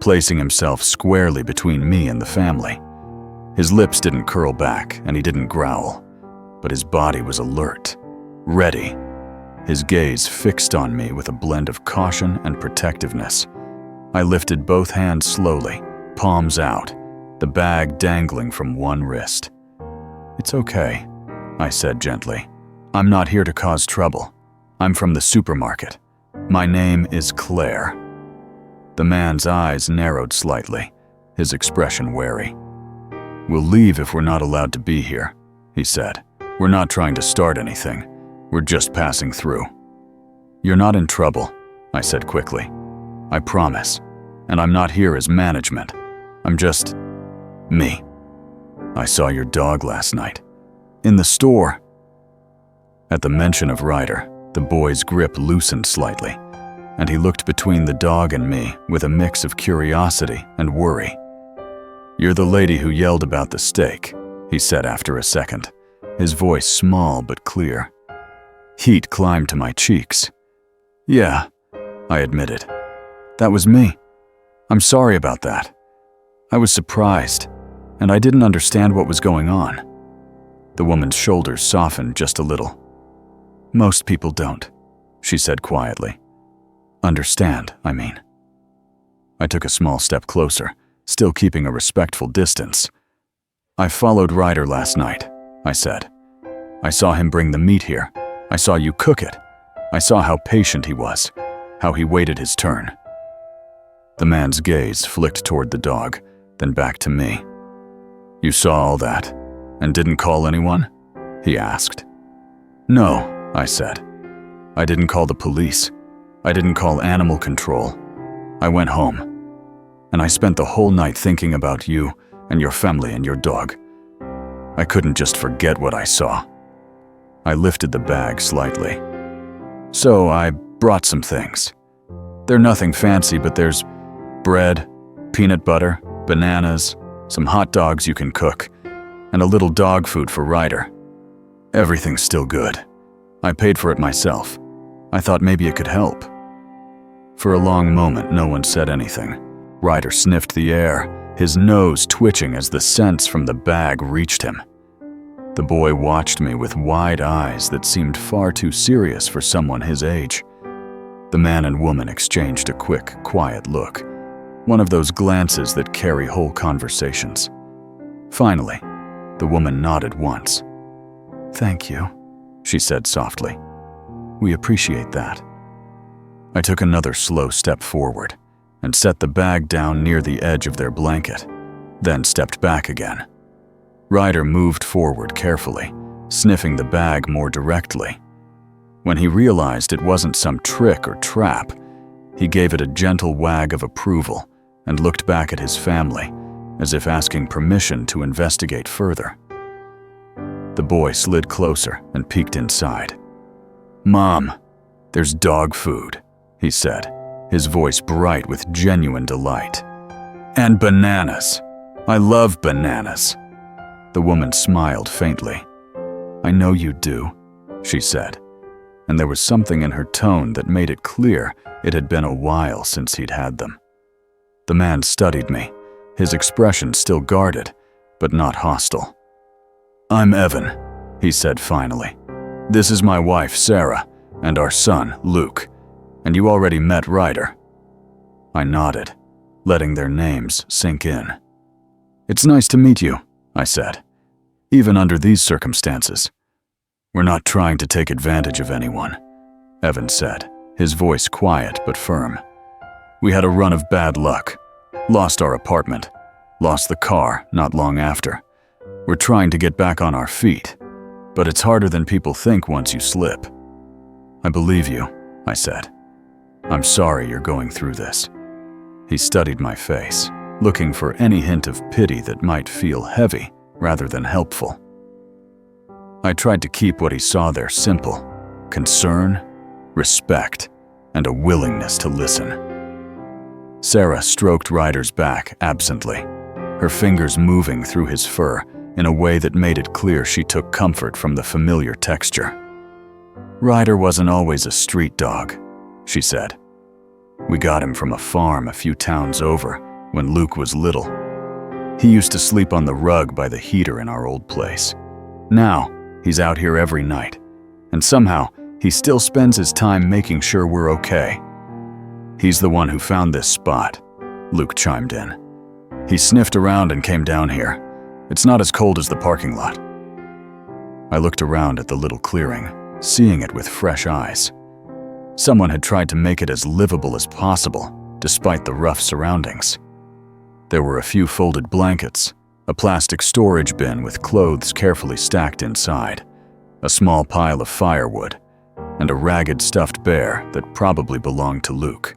placing himself squarely between me and the family. His lips didn't curl back and he didn't growl, but his body was alert, ready, his gaze fixed on me with a blend of caution and protectiveness. I lifted both hands slowly, palms out, the bag dangling from one wrist. "It's okay," I said gently. "I'm not here to cause trouble. I'm from the supermarket. My name is Claire." The man's eyes narrowed slightly, his expression wary. "We'll leave if we're not allowed to be here," he said. "We're not trying to start anything. We're just passing through." "You're not in trouble," I said quickly. "I promise. And I'm not here as management. I'm just me. I saw your dog last night. In the store." At the mention of Ryder, the boy's grip loosened slightly, and he looked between the dog and me with a mix of curiosity and worry. "You're the lady who yelled about the steak," he said after a second, his voice small but clear. Heat climbed to my cheeks. "Yeah," I admitted. "That was me. I'm sorry about that. I was surprised, and I didn't understand what was going on." The woman's shoulders softened just a little. "Most people don't," she said quietly. "Understand, I mean." I took a small step closer, still keeping a respectful distance. "I followed Ryder last night," I said. "I saw him bring the meat here. I saw you cook it. I saw how patient he was, how he waited his turn." The man's gaze flicked toward the dog, then back to me. "You saw all that, and didn't call anyone?" he asked. "No," I said. "I didn't call the police. I didn't call animal control. I went home, and I spent the whole night thinking about you and your family and your dog. I couldn't just forget what I saw." I lifted the bag slightly. "So I brought some things. They're nothing fancy, but there's bread, peanut butter, bananas, some hot dogs you can cook, and a little dog food for Ryder. Everything's still good. I paid for it myself. I thought maybe it could help." For a long moment, no one said anything. Ryder sniffed the air, his nose twitching as the scents from the bag reached him. The boy watched me with wide eyes that seemed far too serious for someone his age. The man and woman exchanged a quick, quiet look, one of those glances that carry whole conversations. Finally, the woman nodded once. "Thank you," she said softly. "We appreciate that." I took another slow step forward and set the bag down near the edge of their blanket, then stepped back again. Ryder moved forward carefully, sniffing the bag more directly. When he realized it wasn't some trick or trap, he gave it a gentle wag of approval and looked back at his family, as if asking permission to investigate further. The boy slid closer and peeked inside. "Mom, there's dog food," he said, his voice bright with genuine delight. "And bananas. I love bananas." The woman smiled faintly. "I know you do," she said, and there was something in her tone that made it clear it had been a while since he'd had them. The man studied me, his expression still guarded, but not hostile. "I'm Evan," he said finally. "This is my wife, Sarah, and our son, Luke, and you already met Ryder." I nodded, letting their names sink in. "It's nice to meet you," I said, "even under these circumstances." "We're not trying to take advantage of anyone," Evan said, his voice quiet but firm. "We had a run of bad luck. Lost our apartment. Lost the car not long after. We're trying to get back on our feet, but it's harder than people think once you slip." "I believe you," I said. "I'm sorry you're going through this." He studied my face, looking for any hint of pity that might feel heavy rather than helpful. I tried to keep what he saw there simple: concern, respect, and a willingness to listen. Sarah stroked Ryder's back absently, her fingers moving through his fur in a way that made it clear she took comfort from the familiar texture. "Ryder wasn't always a street dog," she said. "We got him from a farm a few towns over when Luke was little. He used to sleep on the rug by the heater in our old place. Now, he's out here every night, and somehow he still spends his time making sure we're okay." "He's the one who found this spot," Luke chimed in. "He sniffed around and came down here. It's not as cold as the parking lot." I looked around at the little clearing, seeing it with fresh eyes. Someone had tried to make it as livable as possible, despite the rough surroundings. There were a few folded blankets, a plastic storage bin with clothes carefully stacked inside, a small pile of firewood, and a ragged stuffed bear that probably belonged to Luke.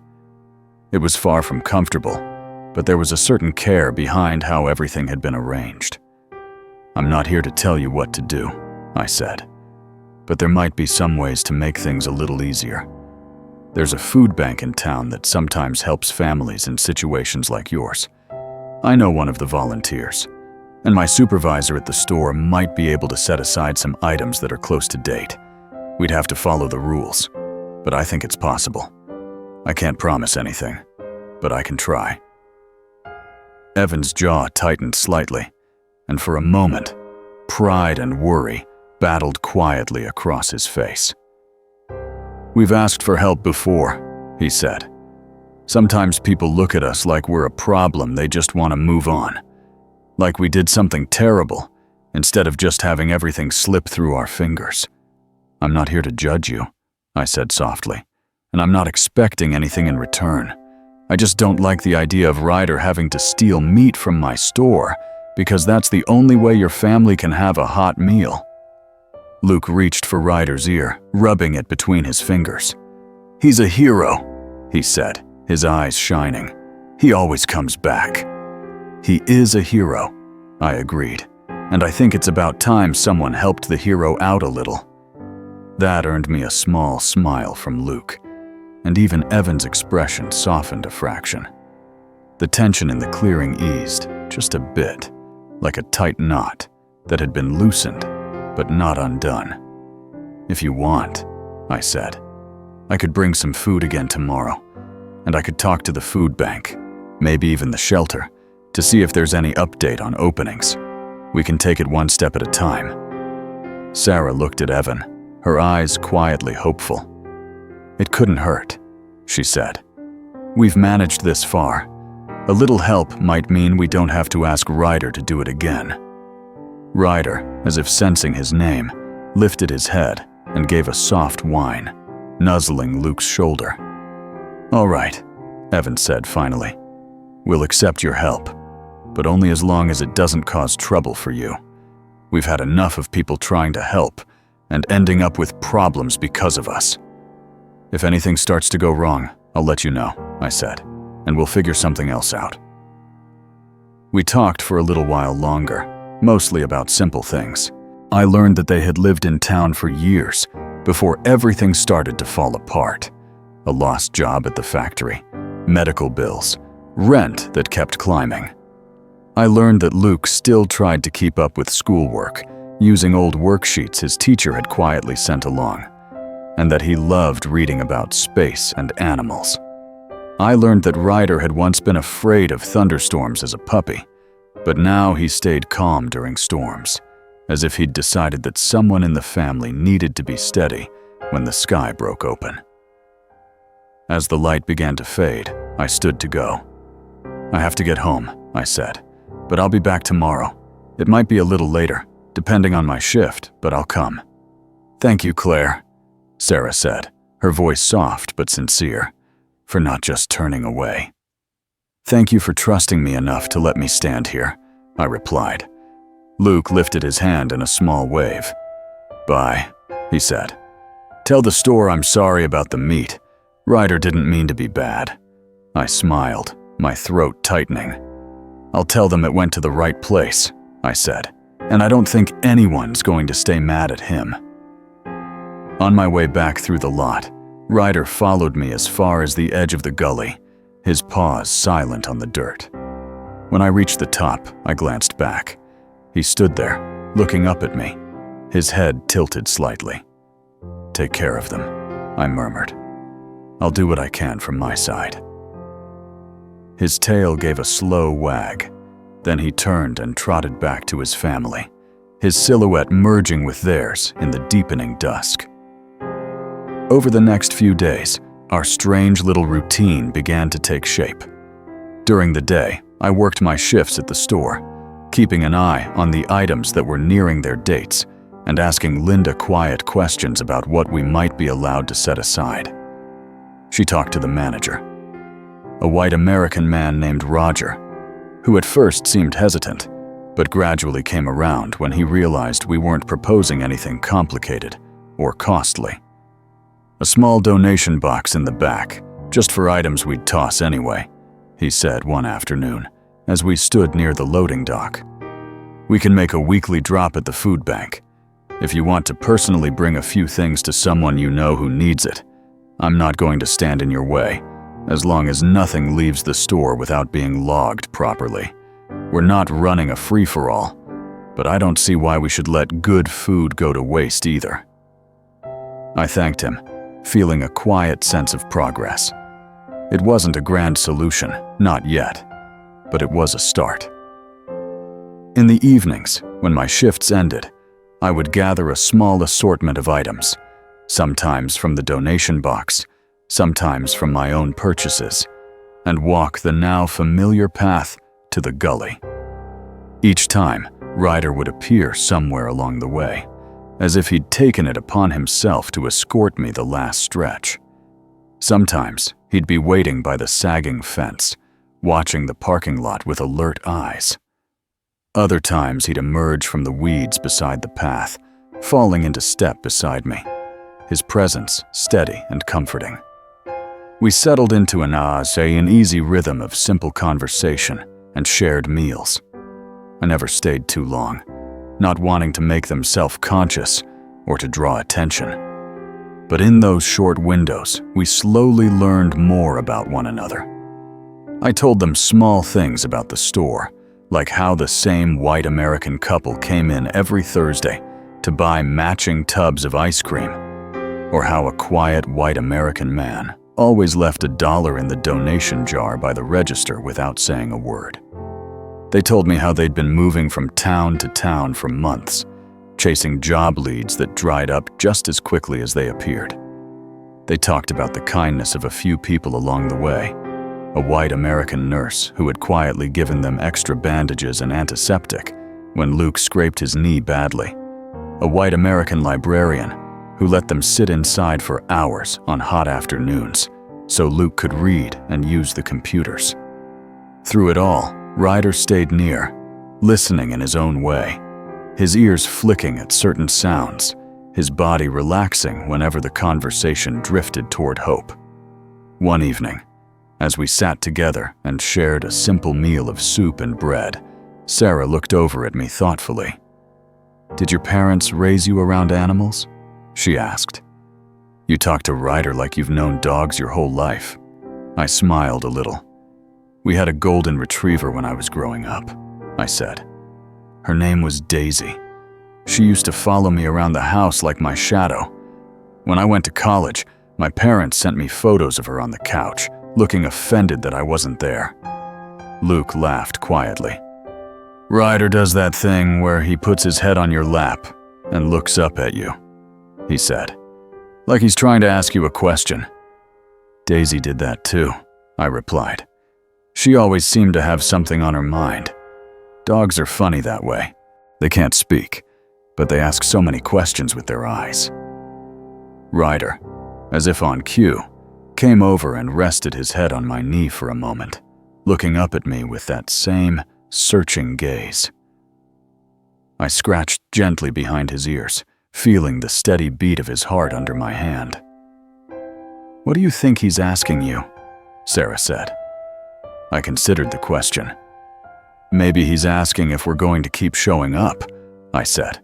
It was far from comfortable, but there was a certain care behind how everything had been arranged. "I'm not here to tell you what to do," I said, "but there might be some ways to make things a little easier. There's a food bank in town that sometimes helps families in situations like yours. I know one of the volunteers, and my supervisor at the store might be able to set aside some items that are close to date. We'd have to follow the rules, but I think it's possible. I can't promise anything, but I can try." Evan's jaw tightened slightly, and for a moment, pride and worry battled quietly across his face. "We've asked for help before," he said. "Sometimes people look at us like we're a problem they just want to move on. Like we did something terrible, instead of just having everything slip through our fingers. I'm not here to judge you," I said softly, "and I'm not expecting anything in return. I just don't like the idea of Ryder having to steal meat from my store because that's the only way your family can have a hot meal." Luke reached for Ryder's ear, rubbing it between his fingers. "He's a hero," he said, his eyes shining. "He always comes back." "He is a hero," I agreed, "and I think it's about time someone helped the hero out a little." That earned me a small smile from Luke, and even Evan's expression softened a fraction. The tension in the clearing eased, just a bit, like a tight knot that had been loosened but not undone. "If you want," I said, "I could bring some food again tomorrow, and I could talk to the food bank, maybe even the shelter, to see if there's any update on openings. We can take it one step at a time." Sarah looked at Evan, her eyes quietly hopeful. "It couldn't hurt," she said. "We've managed this far. A little help might mean we don't have to ask Ryder to do it again." Ryder, as if sensing his name, lifted his head and gave a soft whine, nuzzling Luke's shoulder. "All right," Evan said finally. "We'll accept your help, but only as long as it doesn't cause trouble for you. We've had enough of people trying to help and ending up with problems because of us. If anything starts to go wrong, I'll let you know," I said, "and we'll figure something else out." We talked for a little while longer, mostly about simple things. I learned that they had lived in town for years before everything started to fall apart. A lost job at the factory, medical bills, rent that kept climbing. I learned that Luke still tried to keep up with schoolwork, using old worksheets his teacher had quietly sent along, and that he loved reading about space and animals. I learned that Ryder had once been afraid of thunderstorms as a puppy, but now he stayed calm during storms, as if he'd decided that someone in the family needed to be steady when the sky broke open. As the light began to fade, I stood to go. "I have to get home," I said, "but I'll be back tomorrow. It might be a little later, depending on my shift, but I'll come." "Thank you, Claire," Sarah said, her voice soft but sincere, "for not just turning away." "Thank you for trusting me enough to let me stand here," I replied. Luke lifted his hand in a small wave. "Bye," he said. "Tell the store I'm sorry about the meat. Ryder didn't mean to be bad." I smiled, my throat tightening. "I'll tell them it went to the right place," I said, "and I don't think anyone's going to stay mad at him." On my way back through the lot, Ryder followed me as far as the edge of the gully, his paws silent on the dirt. When I reached the top, I glanced back. He stood there, looking up at me, his head tilted slightly. "Take care of them," I murmured. "I'll do what I can from my side." His tail gave a slow wag. Then he turned and trotted back to his family, his silhouette merging with theirs in the deepening dusk. Over the next few days, our strange little routine began to take shape. During the day, I worked my shifts at the store, keeping an eye on the items that were nearing their dates and asking Linda quiet questions about what we might be allowed to set aside. She talked to the manager, a white American man named Roger, who at first seemed hesitant, but gradually came around when he realized we weren't proposing anything complicated or costly. "A small donation box in the back, just for items we'd toss anyway," he said one afternoon as we stood near the loading dock. "We can make a weekly drop at the food bank. If you want to personally bring a few things to someone you know who needs it, I'm not going to stand in your way, as long as nothing leaves the store without being logged properly. We're not running a free-for-all, but I don't see why we should let good food go to waste either." I thanked him, feeling a quiet sense of progress. It wasn't a grand solution, not yet, but it was a start. In the evenings, when my shifts ended, I would gather a small assortment of items, sometimes from the donation box, sometimes from my own purchases, and walk the now familiar path to the gully. Each time, Ryder would appear somewhere along the way, as if he'd taken it upon himself to escort me the last stretch. Sometimes, he'd be waiting by the sagging fence, watching the parking lot with alert eyes. Other times, he'd emerge from the weeds beside the path, falling into step beside me, his presence steady and comforting. We settled into an easy rhythm of simple conversation and shared meals. I never stayed too long, not wanting to make them self-conscious or to draw attention. But in those short windows, we slowly learned more about one another. I told them small things about the store, like how the same white American couple came in every Thursday to buy matching tubs of ice cream, or how a quiet white American man always left $1 in the donation jar by the register without saying a word. They told me how they'd been moving from town to town for months, chasing job leads that dried up just as quickly as they appeared. They talked about the kindness of a few people along the way, a white American nurse who had quietly given them extra bandages and antiseptic when Luke scraped his knee badly, a white American librarian who let them sit inside for hours on hot afternoons so Luke could read and use the computers. Through it all, Ryder stayed near, listening in his own way, his ears flicking at certain sounds, his body relaxing whenever the conversation drifted toward hope. One evening, as we sat together and shared a simple meal of soup and bread, Sarah looked over at me thoughtfully. "Did your parents raise you around animals?" she asked. "You talk to Ryder like you've known dogs your whole life." I smiled a little. "We had a golden retriever when I was growing up," I said. "Her name was Daisy. She used to follow me around the house like my shadow. When I went to college, my parents sent me photos of her on the couch, looking offended that I wasn't there." Luke laughed quietly. "Ryder does that thing where he puts his head on your lap and looks up at you," he said, "like he's trying to ask you a question." "Daisy did that too," I replied. "She always seemed to have something on her mind. Dogs are funny that way. They can't speak, but they ask so many questions with their eyes." Ryder, as if on cue, came over and rested his head on my knee for a moment, looking up at me with that same searching gaze. I scratched gently behind his ears, feeling the steady beat of his heart under my hand. "What do you think he's asking you?" Sarah said. I considered the question. "Maybe he's asking if we're going to keep showing up," I said.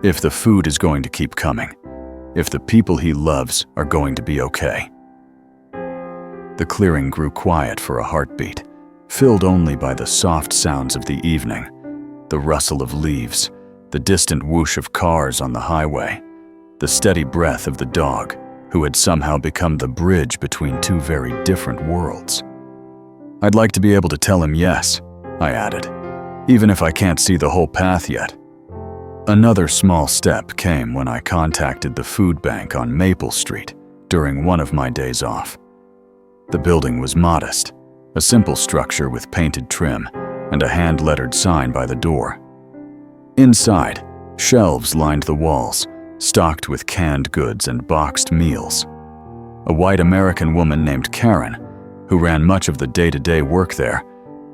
"If the food is going to keep coming. If the people he loves are going to be okay." The clearing grew quiet for a heartbeat, filled only by the soft sounds of the evening, the rustle of leaves, the distant whoosh of cars on the highway, the steady breath of the dog, who had somehow become the bridge between two very different worlds. "I'd like to be able to tell him yes," I added, "even if I can't see the whole path yet." Another small step came when I contacted the food bank on Maple Street during one of my days off. The building was modest, a simple structure with painted trim and a hand-lettered sign by the door. Inside, Shelves lined the walls, stocked with canned goods and boxed meals. A white American woman named Karen, who ran much of the day-to-day work there,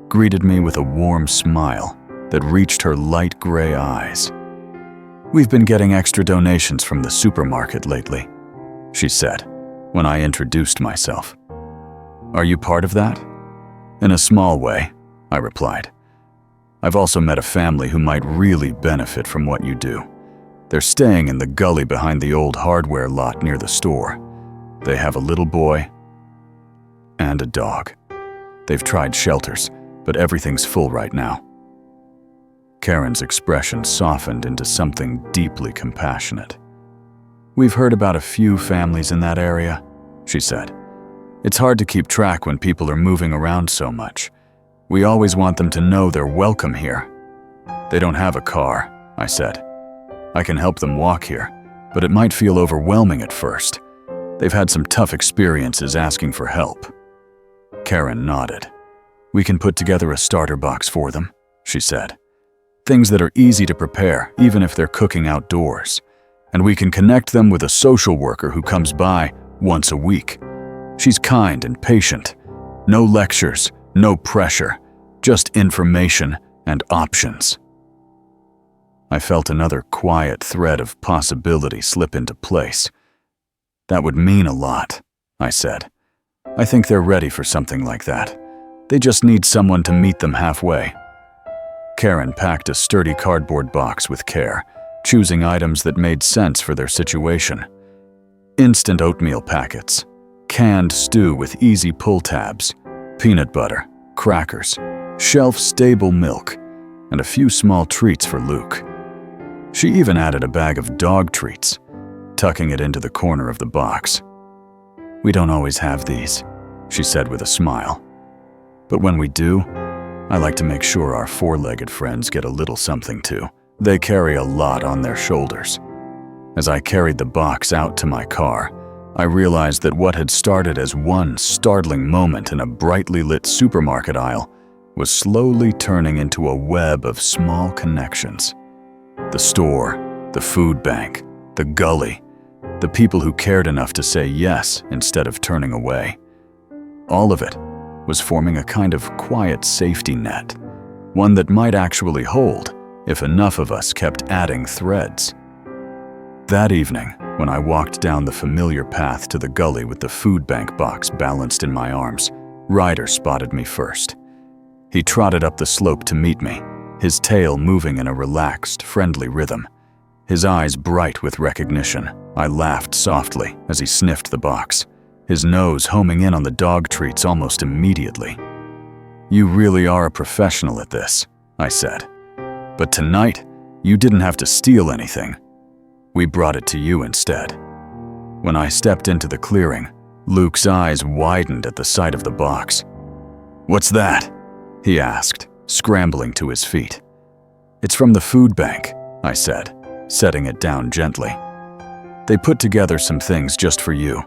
greeted me with a warm smile that reached her light gray eyes. "We've been getting extra donations from the supermarket lately," she said when I introduced myself. "Are you part of that?" "In a small way," I replied. "I've also met a family who might really benefit from what you do. They're staying in the gully behind the old hardware lot near the store. They have a little boy and a dog. They've tried shelters, but everything's full right now." Karen's expression softened into something deeply compassionate. "We've heard about a few families in that area," she said. "It's hard to keep track when people are moving around so much. We always want them to know they're welcome here." "They don't have a car," I said. "I can help them walk here, but it might feel overwhelming at first. They've had some tough experiences asking for help." Karen nodded. "We can put together a starter box for them," she said. "Things that are easy to prepare, even if they're cooking outdoors. And we can connect them with a social worker who comes by once a week. She's kind and patient. No lectures, no pressure, just information and options." I felt another quiet thread of possibility slip into place. "That would mean a lot," I said. "I think they're ready for something like that. They just need someone to meet them halfway." Karen packed a sturdy cardboard box with care, choosing items that made sense for their situation. Instant oatmeal packets, canned stew with easy pull tabs, peanut butter, crackers, shelf-stable milk, and a few small treats for Luke. She even added a bag of dog treats, tucking it into the corner of the box. "We don't always have these," she said with a smile. "But when we do, I like to make sure our four-legged friends get a little something too. They carry a lot on their shoulders." As I carried the box out to my car, I realized that what had started as one startling moment in a brightly lit supermarket aisle was slowly turning into a web of small connections. The store, the food bank, the gully, the people who cared enough to say yes instead of turning away. All of it was forming a kind of quiet safety net, one that might actually hold if enough of us kept adding threads. That evening, when I walked down the familiar path to the gully with the food bank box balanced in my arms, Ryder spotted me first. He trotted up the slope to meet me, his tail moving in a relaxed, friendly rhythm. His eyes bright with recognition. I laughed softly as he sniffed the box, his nose homing in on the dog treats almost immediately. "You really are a professional at this," I said. "But tonight, you didn't have to steal anything. We brought it to you instead." When I stepped into the clearing, Luke's eyes widened at the sight of the box. "What's that?" he asked, scrambling to his feet. "It's from the food bank," I said, setting it down gently. "They put together some things just for you,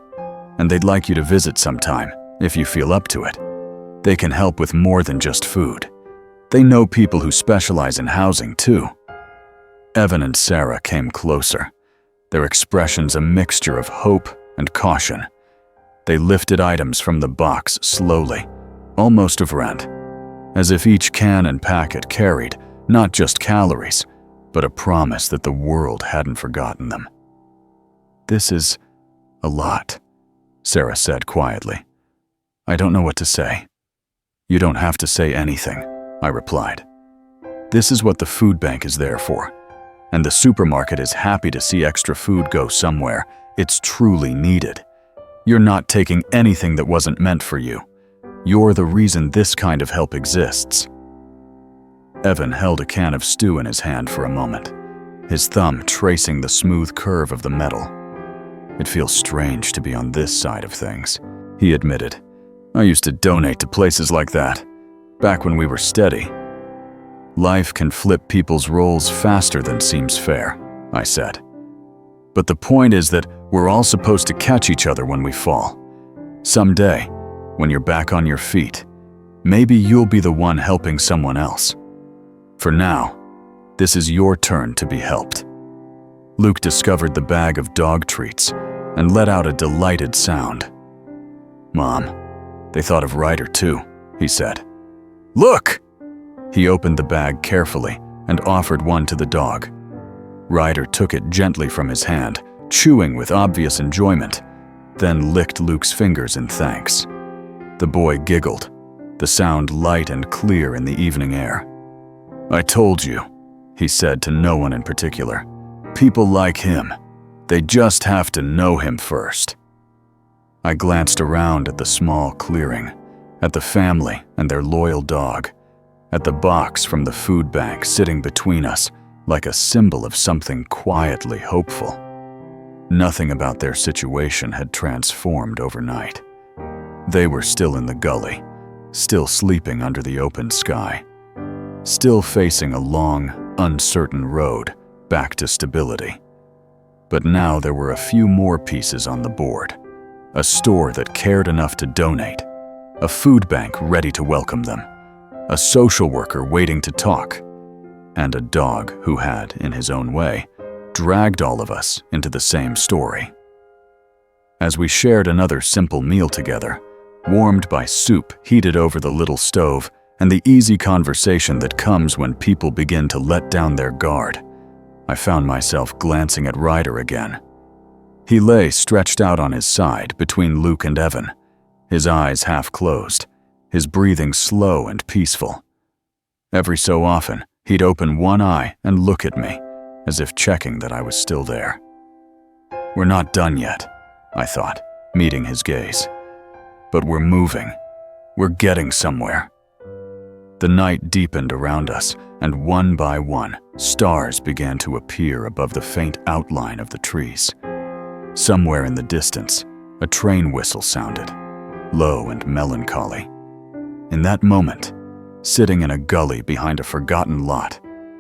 and they'd like you to visit sometime, if you feel up to it. They can help with more than just food. They know people who specialize in housing, too." Evan and Sarah came closer, their expressions a mixture of hope and caution. They lifted items from the box slowly, almost reverent, as if each can and packet carried not just calories, but a promise that the world hadn't forgotten them. "This is a lot," Sarah said quietly. "I don't know what to say." "You don't have to say anything," I replied. "This is what the food bank is there for, and the supermarket is happy to see extra food go somewhere it's truly needed. You're not taking anything that wasn't meant for you. You're the reason this kind of help exists." Evan held a can of stew in his hand for a moment, his thumb tracing the smooth curve of the metal. "It feels strange to be on this side of things," he admitted. "I used to donate to places like that, back when we were steady." "Life can flip people's roles faster than seems fair," I said. "But the point is that we're all supposed to catch each other when we fall. Someday, when you're back on your feet, maybe you'll be the one helping someone else. For now, This is your turn to be helped." Luke discovered the bag of dog treats and let out a delighted sound. "Mom, they thought of Ryder too," he said. "Look!" He opened the bag carefully and offered one to the dog. Ryder took it gently from his hand, chewing with obvious enjoyment, then licked Luke's fingers in thanks. The boy giggled, the sound light and clear in the evening air. "I told you," he said to no one in particular. "People like him. They just have to know him first." I glanced around at the small clearing, at the family and their loyal dog, at the box from the food bank sitting between us like a symbol of something quietly hopeful. Nothing about their situation had transformed overnight. They were still in the gully, still sleeping under the open sky, still facing a long, uncertain road back to stability. But now there were a few more pieces on the board. A store that cared enough to donate, a food bank ready to welcome them, a social worker waiting to talk, and a dog who had, in his own way, dragged all of us into the same story. As we shared another simple meal together, warmed by soup heated over the little stove and the easy conversation that comes when people begin to let down their guard, I found myself glancing at Ryder again. He lay stretched out on his side between Luke and Evan, his eyes half closed, his breathing slow and peaceful. Every so often, he'd open one eye and look at me, as if checking that I was still there. "We're not done yet," I thought, meeting his gaze. "But we're moving. We're getting somewhere." The night deepened around us, and one by one, stars began to appear above the faint outline of the trees. Somewhere in the distance, a train whistle sounded, low and melancholy. In that moment, sitting in a gully behind a forgotten lot,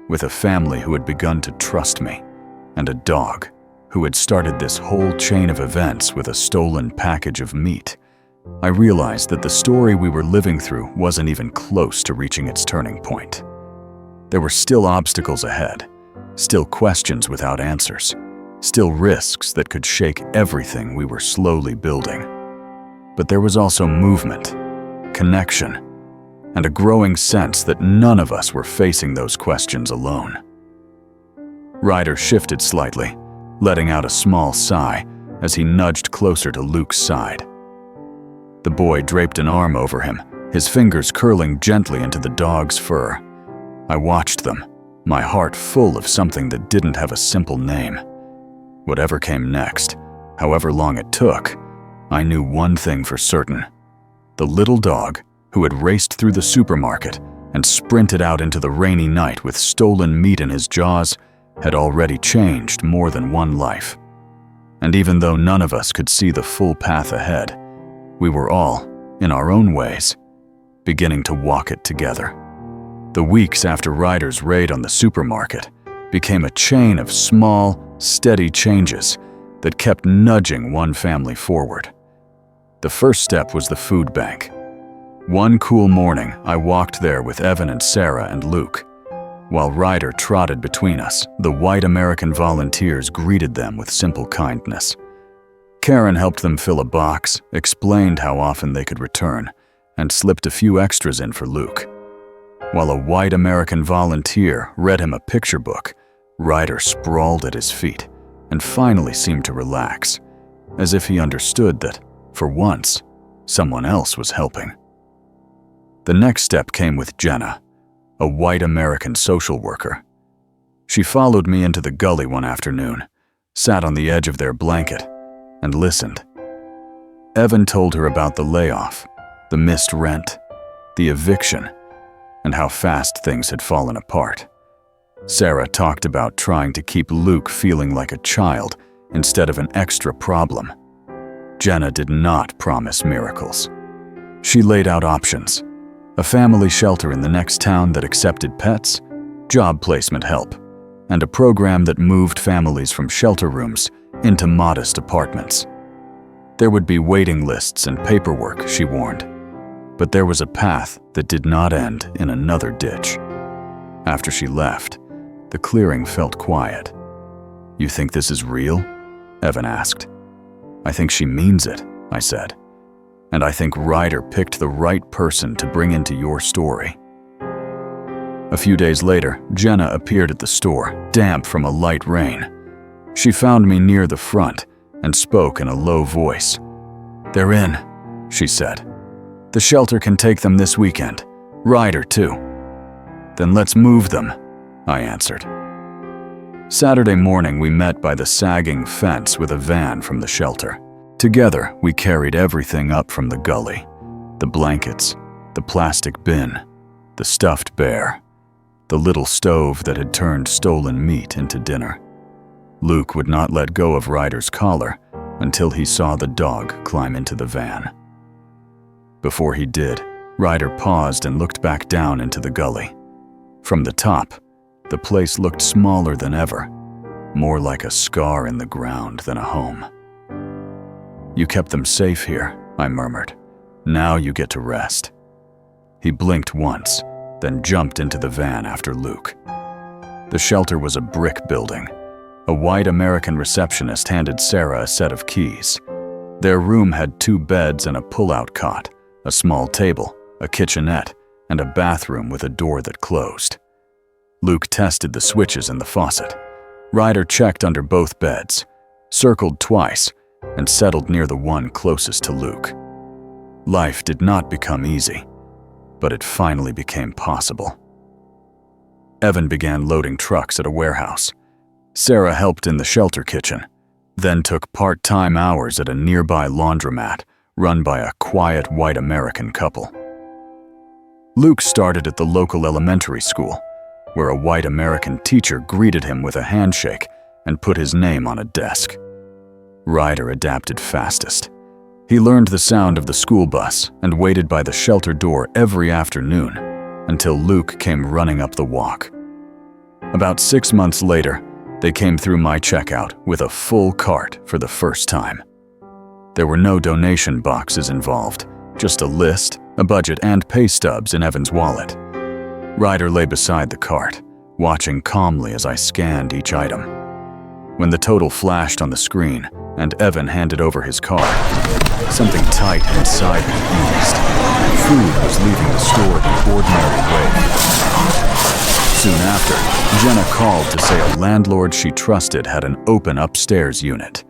with a family who had begun to trust me, and a dog who had started this whole chain of events with a stolen package of meat, I realized that the story we were living through wasn't even close to reaching its turning point. There were still obstacles ahead, still questions without answers, still risks that could shake everything we were slowly building. But there was also movement, connection, and a growing sense that none of us were facing those questions alone. Ryder shifted slightly, letting out a small sigh as he nudged closer to Luke's side. The boy draped an arm over him, his fingers curling gently into the dog's fur. I watched them, my heart full of something that didn't have a simple name. Whatever came next, however long it took, I knew one thing for certain. The little dog, who had raced through the supermarket and sprinted out into the rainy night with stolen meat in his jaws, had already changed more than one life. And even though none of us could see the full path ahead, we were all, in our own ways, beginning to walk it together. The weeks after Ryder's raid on the supermarket became a chain of small, steady changes that kept nudging one family forward. The first step was the food bank. One cool morning, I walked there with Evan and Sarah and Luke. While Ryder trotted between us, the white American volunteers greeted them with simple kindness. Karen helped them fill a box, explained how often they could return, and slipped a few extras in for Luke. While a white American volunteer read him a picture book, Ryder sprawled at his feet and finally seemed to relax, as if he understood that, for once, someone else was helping. The next step came with Jenna, a white American social worker. She followed me into the gully one afternoon, sat on the edge of their blanket, and listened. Evan told her about the layoff, the missed rent, the eviction, and how fast things had fallen apart. Sarah talked about trying to keep Luke feeling like a child instead of an extra problem. Jenna did not promise miracles. She laid out options: a family shelter in the next town that accepted pets, job placement help, and a program that moved families from shelter rooms into modest apartments. There would be waiting lists and paperwork, she warned, but there was a path that did not end in another ditch. After she left, The clearing felt quiet. "You think this is real?" Evan asked. "I think she means it," I said. "And I think Ryder picked the right person to bring into your story." A few days later, Jenna appeared at the store, damp from a light rain. She found me near the front and spoke in a low voice. "They're in," she said. "The shelter can take them this weekend. Ryder, too." "Then let's move them," I answered. Saturday morning, we met by the sagging fence with a van from the shelter. Together, we carried everything up from the gully. The blankets, the plastic bin, the stuffed bear, the little stove that had turned stolen meat into dinner. Luke would not let go of Ryder's collar until he saw the dog climb into the van. Before he did, Ryder paused and looked back down into the gully. From the top, the place looked smaller than ever, more like a scar in the ground than a home. "You kept them safe here," I murmured. "Now you get to rest." He blinked once, then jumped into the van after Luke. The shelter was a brick building. A white American receptionist handed Sarah a set of keys. Their room had 2 beds and a pull-out cot, a small table, a kitchenette, and a bathroom with a door that closed. Luke tested the switches in the faucet. Ryder checked under both beds, circled twice, and settled near the one closest to Luke. Life did not become easy, but it finally became possible. Evan began loading trucks at a warehouse. Sarah helped in the shelter kitchen, then took part-time hours at a nearby laundromat run by a quiet white American couple. Luke started at the local elementary school, where a white American teacher greeted him with a handshake and put his name on a desk. Ryder adapted fastest. He learned the sound of the school bus and waited by the shelter door every afternoon until Luke came running up the walk. About 6 months later, they came through my checkout with a full cart for the first time. There were no donation boxes involved, just a list, a budget, and pay stubs in Evan's wallet. Ryder lay beside the cart, watching calmly as I scanned each item. When the total flashed on the screen and Evan handed over his card, something tight inside me eased. Food was leaving the store the ordinary way. Soon after, Jenna called to say a landlord she trusted had an open upstairs unit.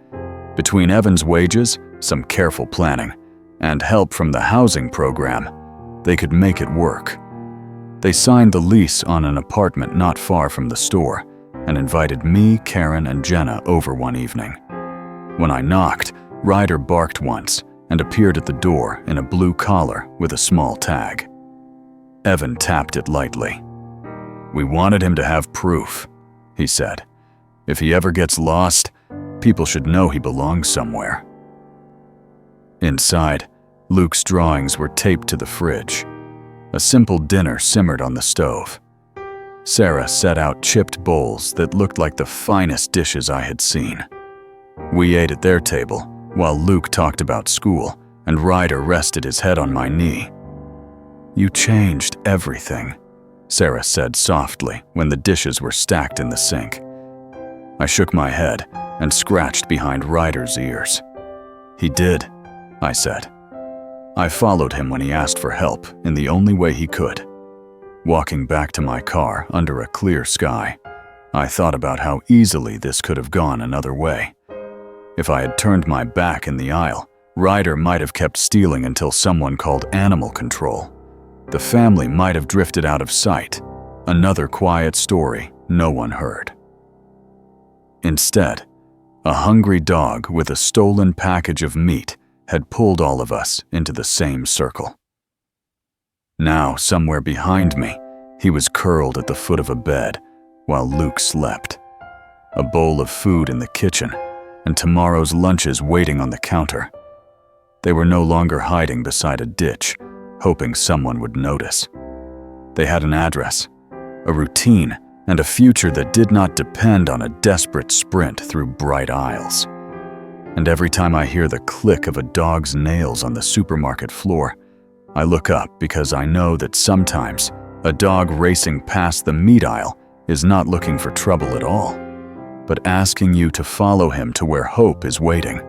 Between Evan's wages, some careful planning, and help from the housing program, they could make it work. They signed the lease on an apartment not far from the store and invited me, Karen, and Jenna over one evening. When I knocked, Ryder barked once and appeared at the door in a blue collar with a small tag. Evan tapped it lightly. "We wanted him to have proof," he said. "If he ever gets lost, people should know he belongs somewhere." Inside, Luke's drawings were taped to the fridge. A simple dinner simmered on the stove. Sarah set out chipped bowls that looked like the finest dishes I had seen. We ate at their table, while Luke talked about school and Ryder rested his head on my knee. "You changed everything," Sarah said softly when the dishes were stacked in the sink. I shook my head and scratched behind Ryder's ears. "He did," I said. I followed him when he asked for help in the only way he could. Walking back to my car under a clear sky, I thought about how easily this could have gone another way. If I had turned my back in the aisle, Ryder might have kept stealing until someone called animal control. The family might have drifted out of sight, another quiet story no one heard. Instead, a hungry dog with a stolen package of meat had pulled all of us into the same circle. Now, somewhere behind me, he was curled at the foot of a bed while Luke slept. A bowl of food in the kitchen, and tomorrow's lunches waiting on the counter. They were no longer hiding beside a ditch, hoping someone would notice. They had an address, a routine, and a future that did not depend on a desperate sprint through bright aisles. And every time I hear the click of a dog's nails on the supermarket floor, I look up because I know that sometimes a dog racing past the meat aisle is not looking for trouble at all, but asking you to follow him to where hope is waiting.